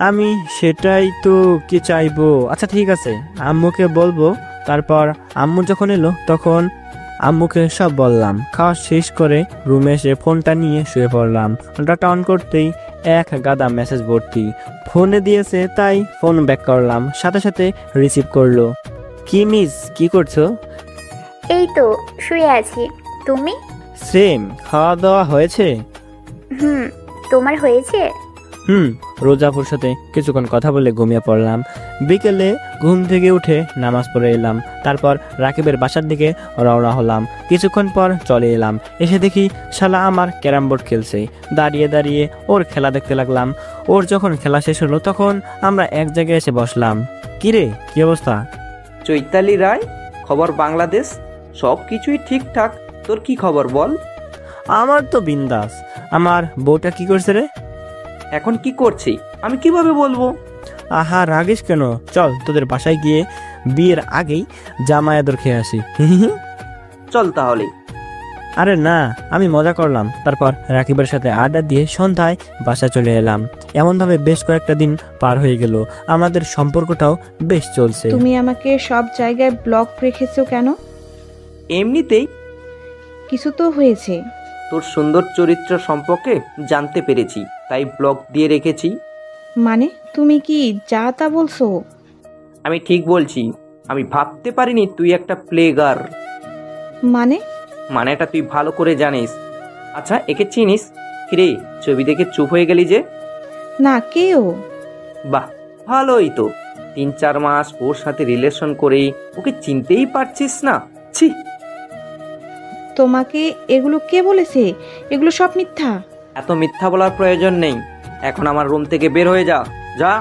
আমি সেটাই তো কি চাইবো। আচ্ছা ঠিক আছে, আম্মুকে বলবো। তারপর আম্মু যখন এলো তখন আম্মুকে সব বললাম। খাওয়া শেষ করে রুমে এসে ফোনটা নিয়ে শুয়ে পড়লাম। ফোনটা অন করতেই এক গাদা মেসেজ ভর্তি। ফোনে দিয়েছে তাই ফোন ব্যাক করলাম, সাথে সাথে রিসিভ করলো। কি মিস, কি করছো? এই তো শুয়ে আছি। তুমি? সেম। খাওয়া দাওয়া হয়েছে? তোমার হয়েছে? রোজাপুর সাথে কিছুক্ষণ কথা বলে ঘুমিয়ে পড়লাম। বিকেলে ঘুম থেকে উঠে নামাজ পড়ে এলাম। তারপর রাকিবের বাসার দিকে রওনা হলাম। কিছুক্ষণ পর চলে এলাম। এসে দেখি শালা আমার ক্যারাম বোর্ড খেলছে। দাঁড়িয়ে দাঁড়িয়ে ওর খেলা দেখতে লাগলাম। ওর যখন খেলা শেষ হলো তখন আমরা এক জায়গায় এসে বসলাম। কিরে, কি অবস্থা? চৈতালি রায়, খবর বাংলাদেশ। সব কিছুই ঠিকঠাক, তোর কি খবর বল? আমার তো বিন্দাস। আমার বউটা কি করছে রে? এখন কি করছি আমি কিভাবে বলবো? আহা, রাগিস কেন? চল তোদের বাসায় গিয়ে বিয়ের আগেই জামাই আদর খেয়ে আসি। চল তাহলে। আরে না, আমি মজা করলাম। তারপর রাকিবের সাথে আড্ডা দিয়ে সন্ধ্যায় বাসা চলে এলাম। এমনভাবে বেশ কয়েকটা দিন পার হয়ে গেল। আমাদের সম্পর্কটাও বেশ চলছে। তুমি আমাকে সব জায়গায় ব্লক রেখেছো কেন? এমনিতেই কিছু তো হয়েছে। তোর সুন্দর চরিত্র সম্পর্কে জানতে পেরেছি, তাই ব্লগ দিয়ে রেখেছি। মানে তুমি কি যা তা বলছো? আমি ঠিক বলছি। আমি ভাবতে পারিনি তুই একটা প্লেগার। মানে? মানেটা তুই ভালো করে জানিস। আচ্ছা, একে চিনিস? কিরে, ছবি দেখে চুপ হয়ে গেলি যে? না, কেউ? বাহ, ভালোই তো। 3-4 মাস ওর সাথে রিলেশন করে ওকে চিনতেই পারছিস না? ছি। তোমাকে এগুলো কে বলেছে? এগুলো সব মিথ্যা। এত মিথ্যা বলার প্রয়োজন নেই। এখন আমার রুম থেকে বের হয়ে যা। যা।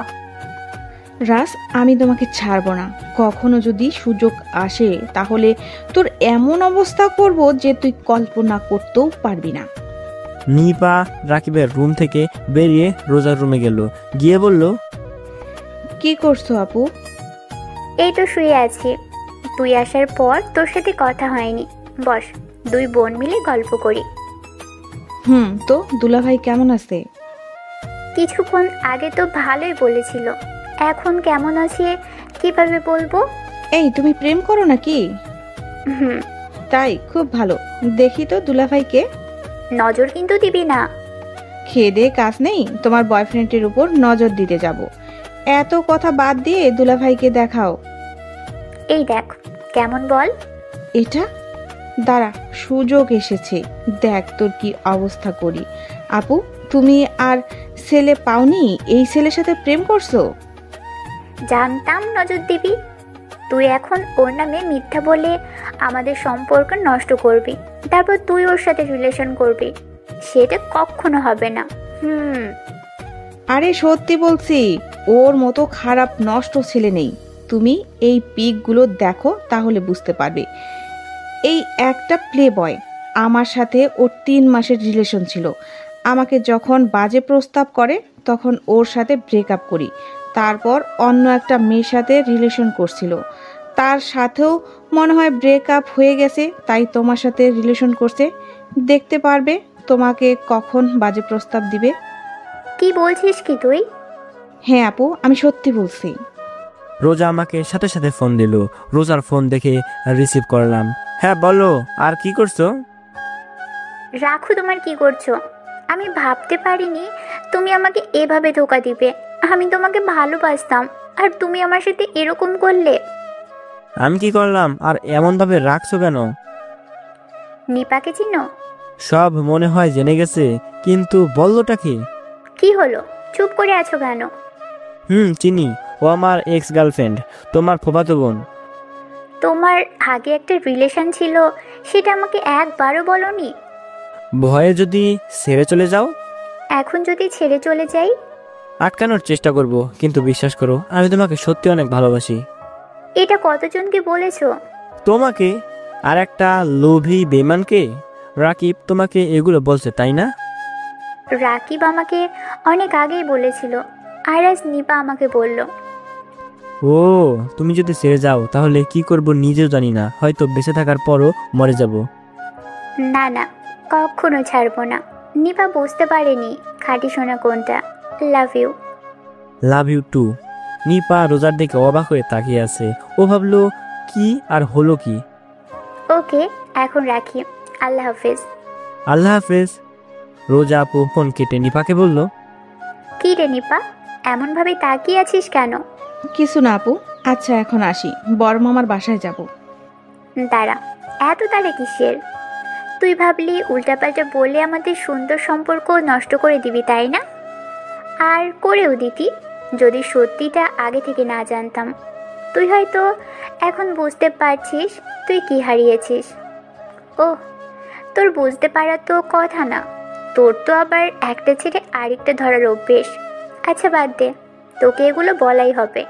রাজ, আমি তোমাকে ছাড়বো না। কখনো যদি সুযোগ আসে তাহলে তোর এমন অবস্থা করব যে তুই কল্পনা করতেও পারবি না। নিপা রাকিবের রুম থেকে বেরিয়ে রোজার রুমে গেল। গিয়ে বলল, কি করছো আপু? এই তো শুয়ে আছি। তুই আসার পর তোর সাথে কথা হয়নি। বস, দুই বোন মিলে গল্প করি। তো দুলাভাই কেমন আছে? কিছুক্ষণ আগে তো ভালোই বলেছিল, এখন কেমন আছে কিভাবে বলবো? এই, তুমি প্রেম করো নাকি? হুম। তাই, খুব ভালো। দেখি তো দুলাভাইকে। নজর কিন্তু দিবি না। খেয়ে দিয়ে কাজ নেই, তোমার বয়ফ্রেন্ডের উপর নজর দিতে যাব। এত কথা বাদ দিয়ে দুলাভাইকে দেখাও। এই দেখ কেমন, বল। এটা দাঁড়া, সুযোগ এসেছে। দেখ তোর কি অবস্থা করি। আপু, তুমি আর ছেলে পাওনি? এই ছেলের সাথে প্রেম করছো? জানতাম নজর দিবি। তুই এখন ওর নামে মিথ্যা বলে আমাদের সম্পর্ক নষ্ট করবি, তারপর তুই ওর সাথে রিলেশন করবি। সেটা কখনো হবে না। আরে সত্যি বলছি, ওর মতো খারাপ নষ্ট ছেলে নেই। তুমি এই পিকগুলো দেখো, তাহলে বুঝতে পারবে। এই একটা প্লে বয়, আমার সাথে ওর 3 মাসের রিলেশন ছিল। আমাকে যখন বাজে প্রস্তাব করে তখন ওর সাথে ব্রেকআপ করি। তারপর অন্য একটা মেয়ের সাথে রিলেশন করছিল, তার সাথেও মনে হয় ব্রেকআপ হয়ে গেছে, তাই তোমার সাথে রিলেশন করছে। দেখতে পারবে তোমাকে কখন বাজে প্রস্তাব দিবে। কি বলছিস কি তুই? হ্যাঁ আপু, আমি সত্যি বলছি। রোজা আমাকে সাথে সাথে ফোন দিল। রোজার ফোন দেখে রিসিভ করলাম। হ্যাঁ বলো, আর কি করছো? রাখো তোমার কি করছো। আমি ভাবতে পারিনি তুমি আমাকে এভাবে ধোকা দিবে। আমি তোমাকে ভালোবাসতাম, আর তুমি আমার সাথে এরকম করলে। আমি কি করলাম? আর এমন ভাবে রাখছো কেন? নিপাকে চিনো? সব মনে হয় জেনে গেছে, কিন্তু বললোটা কি? কি হলো, চুপ করে আছো কেন? চিনি। ও আমার এক্স গার্লফ্রেন্ড, তোমার ফুফাতো বোন। তোমার আগে একটা রিলেশন ছিল, সেটা আমাকে একবারও বলনি। ভয়ে যদি ছেড়ে চলে যাও? এখন যদি ছেড়ে চলে যাই? আটকানোর চেষ্টা করব, কিন্তু বিশ্বাস করো আমি তোমাকে সত্যি অনেক ভালোবাসি। এটা কতজনকে বলেছো? তোমাকে আর একটা লোভী বেমানকে। রাকিব তোমাকে এগুলো বলছে তাই না? রাকিব আমাকে অনেক আগেই বলেছিল, আর আজ নিপা আমাকে বলল। ও, তুমি যদি ছেড়ে যাও তাহলে কি করব নিজেও জানি না, হয়তো বেঁচে থাকার পরও মরে যাব। না না, কখনো ছাড়বো না। নিপা বুঝতে পারেনি খাঁটি সোনা কোনটা। Love you. Love you too. Nipa রোজার দিকে অবাক হয়ে তাকিয়ে আছে। ও ভাবলো কি আর হলো কি। ওকে, এখন রাখি। আল্লাহ হাফেজ। আল্লাহ হাফেজ। রোজা আপু ফোন কেটে নিপাকে বলল, কি রে নিপা, এমনভাবে তাকিয়ে আছিস কেন? কিছু না আপু। আচ্ছা এখন আসি, বড় মামার বাসায় যাব। দাঁড়া, এত তাড়া কিসের? তুই ভাবলি উল্টাপাল্টা বলে আমাদের সুন্দর সম্পর্ক নষ্ট করে দিবি, তাই না? আর করেও দিতি যদি সত্যিটা আগে থেকে না জানতাম। তুই হয়তো এখন বুঝতে পারছিস তুই কি হারিয়েছিস। ওহ, তোর বুঝতে পারা তো কথা না, তোর তো আবার একটা ছেড়ে আরেকটা ধরার অভ্যেস। আচ্ছা বাদ দে, তোকে এগুলো বলাই হবে।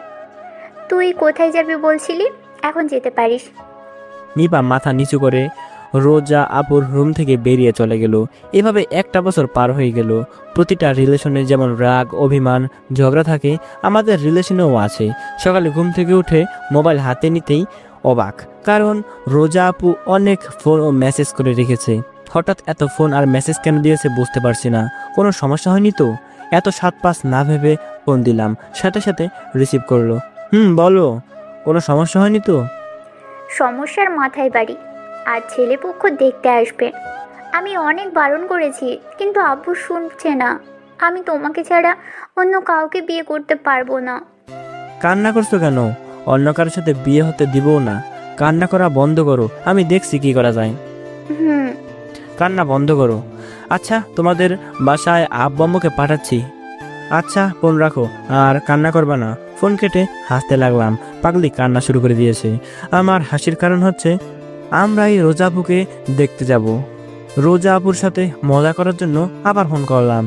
তুই কোথায় যাবি বলছিলি? এখন যেতে পারিস। নিপা মাথা নিচু করে রোজা আপুর রুম থেকে বেরিয়ে চলে গেল। এভাবে একটা বছর পার হয়ে গেল। প্রতিটা রিলেশনে যেমন রাগ, অভিমান, ঝগড়া থাকে, আমাদের রিলেশনেও আছে। সকালে ঘুম থেকে উঠে মোবাইল হাতে নিতেই অবাক, কারণ রোজা আপু অনেক ফোন ও মেসেজ করে রেখেছে। হঠাৎ এত ফোন আর মেসেজ কেন দিয়েছে বুঝতে পারছি না। কোনো সমস্যা হয়নি তো? এত 7-5 না ভেবে ফোন দিলাম, সাথে সাথে রিসিভ করলো। বলো, কোনো সমস্যা হয়নি তো? সমস্যার মাথায় বাড়ি, আর ছেলেপক্ষ দেখতে আসবে। আমি অনেক বারণ করেছি, কিন্তু আব্বু শুনছে না। আমি তোমাকে ছাড়া অন্য কাউকে বিয়ে করতে পারবো না। কান্না করছো কেন? অন্য কারোর সাথে বিয়ে হতে দিবও না। কান্না করা বন্ধ করো, আমি দেখছি কি করা যায়। হুম। কান্না বন্ধ করো। আচ্ছা, তোমাদের বাসায় আব্বু আম্মুকে পাঠাচ্ছি। আচ্ছা, ফোন রাখো আর কান্না করবা না। ফোন কেটে হাসতে লাগলাম। পাগলি কান্না শুরু করে দিয়েছে। আমার হাসির কারণ হচ্ছে আমরা এই রোজা আপুকে দেখতে যাব। রোজা আপুর সাথে মজা করার জন্য আবার ফোন করলাম।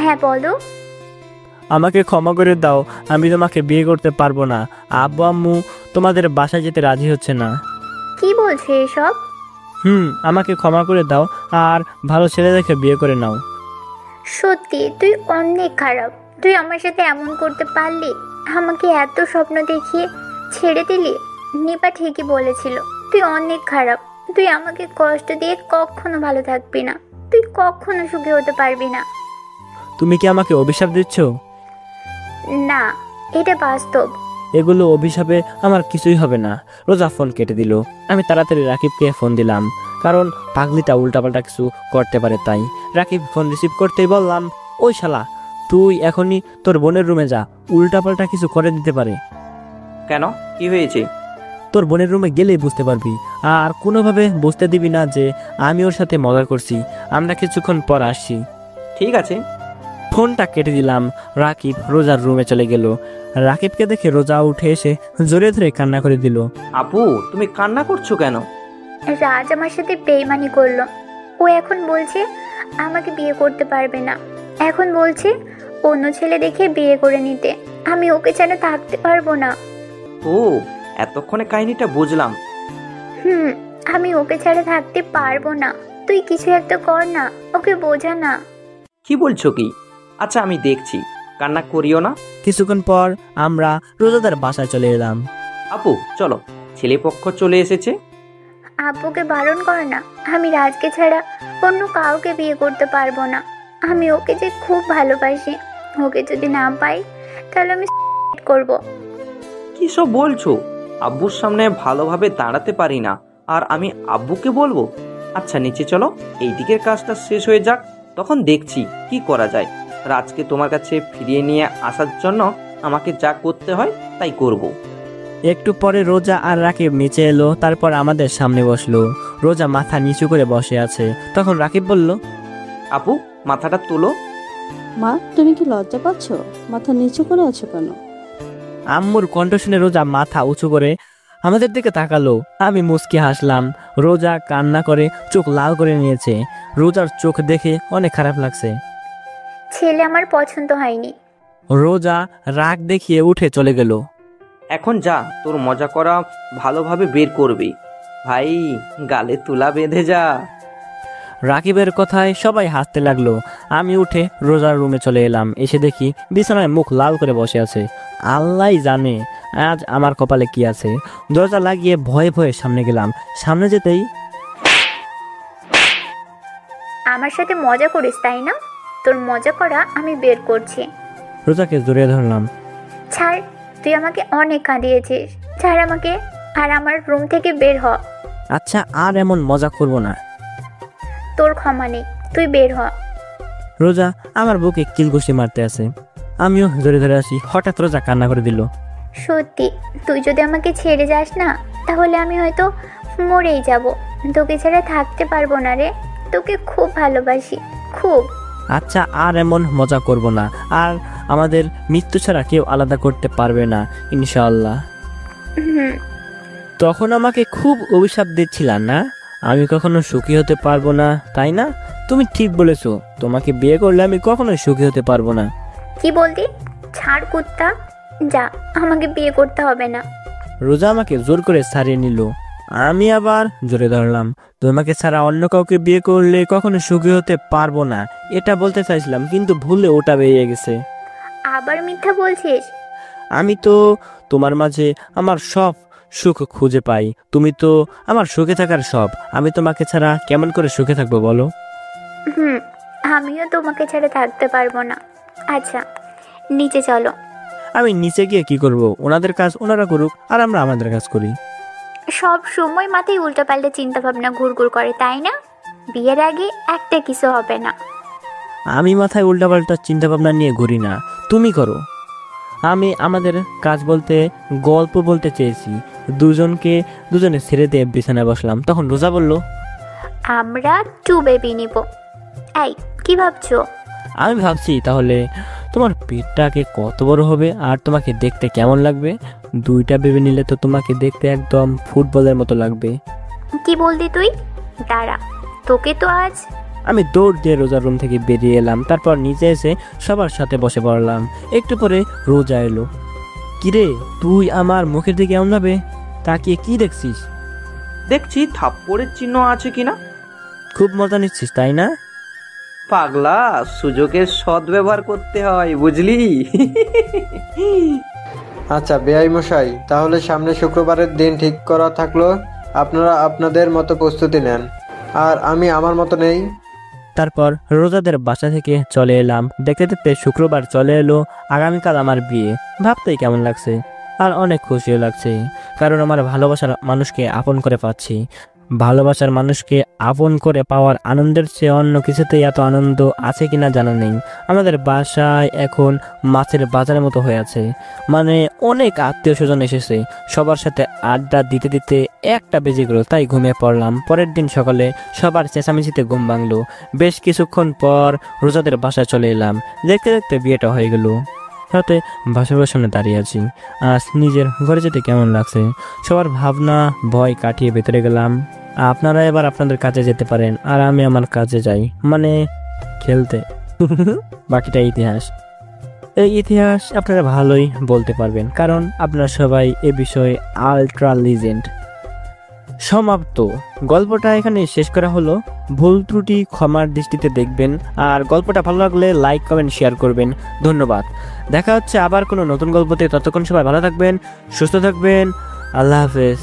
হ্যাঁ বলো। আমাকে ক্ষমা করে দাও, আমি তোমাকে বিয়ে করতে পারবো না। আব্বু আম্মু তোমাদের বাসায় যেতে রাজি হচ্ছে না। কি বলছো এসব? আমাকে ক্ষমা করে দাও আর ভালো ছেলে দেখে বিয়ে করে নাও। সত্যি তুই অনেক খারাপ। তুই আমার সাথে এমন করতে পারলি? আমাকে এত স্বপ্ন দেখিয়ে ছেড়ে দিলি। নিপা ঠিকই বলেছিল, তুই অনেক খারাপ। তুই আমাকে কষ্ট দিয়ে কখনো ভালো থাকবি না। তুই কখনো সুখী হতে পারবি না। তুমি কি আমাকে অভিশাপ দিচ্ছ? না, এটা বাস্তব। এগুলো অভিশাপে আমার কিছুই হবে না। রোজা ফোন কেটে দিল। আমি তাড়াতাড়ি রাকিবকে ফোন দিলাম, কারণ পাগলিটা উল্টাপাল্টা কিছু করতে পারে তাই। রাকিব ফোন রিসিভ করতেই বললাম, ওই শালা, তুই এখনই তোর বোনের রুমে যা, উল্টাপাল্টা কিছু করে দিতে পারে। কেন, কি হয়েছে? তোর বোনের রুমে গেলেই বুঝতে পারবি, আর কোনোভাবে বুঝতে দিবি না যে আমি ওর সাথে মজা করছি। আমরা কিছুক্ষণ পর আসছি। ঠিক আছে। ফোনটা কেটে দিলাম। রাকিব রোজার রুমে চলে গেল। রাকিবকে দেখে রোজা উঠে এসে জোরে ধরে কান্না করে দিল। আপু, তুমি কান্না করছো কেন? রাজ আমার সাথে বেইমানি করলো। ও এখন বলছে আমাকে বিয়ে করতে পারবে না। এখন বলছে অন্য ছেলে দেখে বিয়ে করে নিতে। আমি ওকে ছাড়া থাকতে পারবো না। ও, এতক্ষণে কাহিনীটা বুঝলাম। আমি ওকে ছাড়া থাকতে পারবো না। তুই কিছু একটা কর না, ওকে বোঝা না। কি বলছো কি? আচ্ছা, আমি দেখছি, কান্না করিও না। কিছুক্ষণ পর আমরা রোজাদার বাসায় চলে এলাম। আপু চলো, ছেলে পক্ষ চলে এসেছে। আব্বুকে বারণ কর না। আমি রাজকে ছাড়া অন্য কাউকে বিয়ে করতে পারবো না। আমি ওকে যে খুব ভালোবাসি। ওকে যদি না পাই তাহলে আমি করব। কি সব বলছো? আব্বুর সামনে ভালোভাবে দাঁড়াতে পারি না, আর আমি আব্বুকে বলবো? আচ্ছা নিচে চলো, এই দিকের কাজটা শেষ হয়ে যাক, তখন দেখছি কি করা যায়। রাজকে তোমার কাছে ফিরিয়ে নিয়ে আসার জন্য আমাকে যা করতে হয় তাই করব। একটু পরে রোজা আর রাকিব নিচে এলো। তারপর আমাদের সামনে বসলো। রোজা মাথা নিচু করে বসে আছে। তখন রাকিব বলল, আপু, মাথাটা তুলো। মা, তুমি কি লজ্জা পাচ্ছ? মাথা নিচু করে আছো কেন? আম্মুর কণ্ঠ শুনে রোজা মাথা উঁচু করে আমাদের দিকে তাকালো। আমি মুচকি হাসলাম। রোজা কান্না করে চোখ লাল করে নিয়েছে। রোজার চোখ দেখে অনেক খারাপ লাগছে। ছেলে আমার পছন্দ হয়নি। রোজা রাগ দেখিয়ে উঠে চলে গেল। এখন যা, তোর মজা করা ভালোভাবে বের করবি। ভাই, গালে তুলা বেঁধে যা। রাকিবের কথায় সবাই হাসতে লাগলো। আমি উঠে রোজার রুমে চলে এলাম। এসে দেখি বিছানায় মুখ লাল করে বসে আছে। আল্লাহই জানে আজ আমার কপালে কি আছে। দরজা লাগিয়ে ভয়ে ভয়ে সামনে গেলাম। সামনে যেতেই আমার সাথে মজা করিস তাই না? তোর মজা করা আমি বের করছি। রোজাকে জড়িয়ে ধরলাম। ছাড়, তুই আমাকে অনেক কাঁদিয়েছিস। ছাড় আমাকে, আর আমার রুম থেকে বের হ। আচ্ছা, আর এমন মজা করব না। তোর ক্ষমা নেই, তুই বের হ। রোজা আমার বুকে কিলঘুষি মারতে আছে। আমিও জড়িয়ে ধরে আসি। হঠাৎ রোজা কান্না করে দিল। সত্যি, তুই যদি আমাকে ছেড়ে যাস না, তাহলে আমি হয়তো মরেই যাব। তোকে ছাড়া থাকতে পারবো না রে। তোকে খুব ভালোবাসি, খুব। আচ্ছা, আর এমন মজা করব না। আর আমাদের মৃত্যু ছাড়া কেউ আলাদা করতে পারবে না, ইনশাআল্লাহ। হুম। তখন আমাকে খুব অভিশাপ দিচ্ছিলা না? আমি কখনো সুখী হতে পারবো না, তাই না? তুমি ঠিক বলেছো, তোমাকে বিয়ে করলে আমি কখনো সুখী হতে পারবো না। কি বলতি? ছাড় কুত্তা, যা, আমাকে বিয়ে করতে হবে না। রোজা আমাকে জোর করে ছাড়িয়ে নিল। আমি আবার জোরে ধরলাম। তোমাকে ছাড়া অন্য কাউকে বিয়ে করলে কখনো সুখী হতে পারবো না, এটা বলতে চাইছিলাম, কিন্তু ভুলে ওটা বেরিয়ে গেছে। আবার মিথ্যা বলছিস? আমি তো তোমার মাঝে আমার সব সুখ খুঁজে পাই। তুমি তো আমার সুখে থাকার সব। আমি তোমাকে ছাড়া কেমন করে সুখে থাকবো বলো? হুম, আমিও তোমাকে ছাড়া থাকতে পারবো না। আচ্ছা, নিচে চলো। আমি নিচে গিয়ে কি করব? ওনাদের কাজ ওনারা করুক, আর আমরা আমাদের কাজ করি। সব সময় মাথায় উল্টোপাল্টা চিন্তা ভাবনা ঘুরঘুর করে, তাই না? বিয়ের আগে একটা কিছু হবে না। আমি মাথায় উল্টাপাল্টা চিন্তা ভাবনা নিয়ে ঘুরি না, তুমি করো। আমি আমাদের কাজ বলতে গল্প বলতে চেয়েছি। দুজনে ছেড়ে দিয়ে বিছানায় বসলাম। তখন রোজা বলল, আমরা 2 বেবি নিব। এই, কি ভাবছো? আমি ভাবছি তাহলে তোমার পেটটাকে কত বড় হবে আর তোমাকে দেখতে কেমন লাগবে? 2টা বেবি নিলে তো তোমাকে দেখতে একদম ফুটবলের মতো লাগবে। কি বললি তুই? দাঁড়া, তোকে তো আজ। আমি দৌড় দিয়ে রোজার রুম থেকে বেরিয়ে এলাম। তারপর নিচে এসে সবার সাথে বসে পড়লাম। একটু পরে রোজা এলো। কিরে, তুই আমার মুখের দিকে এমন ভাবে তাকিয়ে কি দেখছিস? দেখছি থাপ্পড়ের চিহ্ন আছে কিনা। খুব মজা নিচ্ছিস তাই না? পাগলা, সুযোগের সদ্ব্যবহার করতে হয়, বুঝলি? আচ্ছা বেআই মশাই, তাহলে সামনে শুক্রবারের দিন ঠিক করা থাকলো। আপনারা আপনাদের মতো প্রস্তুতি নেন, আর আমি আমার মতো নেই। তারপর রোজাদের বাসা থেকে চলে এলাম। দেখতে দেখতে শুক্রবার চলে এলো। আগামীকাল আমার বিয়ে। ভাবতেই কেমন লাগছে, আর অনেক খুশিও লাগছে, কারণ আমার ভালোবাসার মানুষকে আপন করে পাচ্ছি। ভালোবাসার মানুষকে আপন করে পাওয়ার আনন্দের চেয়ে অন্য কিছুতেই এত আনন্দ আছে কিনা জানা নেই। আমাদের বাসায় এখন মাছের বাজারের মতো হয়ে আছে। মানে অনেক আত্মীয় স্বজন এসেছে। সবার সাথে আড্ডা দিতে দিতে 1টা বেজে গেল, তাই ঘুমিয়ে পড়লাম। পরের দিন সকালে সবার চেঁচামেচিতে ঘুম ভাঙলো। বেশ কিছুক্ষণ পর রোজাদের বাসায় চলে এলাম। দেখতে দেখতে বিয়েটা হয়ে গেল। রাতে বাসার সামনে দাঁড়িয়ে আছি। আজ নিজের ঘরে যেতে কেমন লাগছে। সবার ভাবনা ভয় কাটিয়ে ভেতরে গেলাম। আপনারা এবার আপনাদের কাজে যেতে পারেন, আর আমি আমার কাজে যাই, মানে খেলতে। বাকিটা ইতিহাস। এই ইতিহাস আপনারা ভালোই বলতে পারবেন, কারণ আপনারা সবাই এ বিষয়ে আল্ট্রা লিজেন্ড। সমাপ্ত। গল্পটা এখানে শেষ করা হলো। ভুল ত্রুটি ক্ষমার দৃষ্টিতে দেখবেন, আর গল্পটা ভালো লাগলে লাইক কমেন্ট শেয়ার করবেন। ধন্যবাদ। দেখা হচ্ছে আবার কোনো নতুন গল্পতে। ততক্ষণ সবাই ভালো থাকবেন, সুস্থ থাকবেন। আল্লাহ হাফেজ।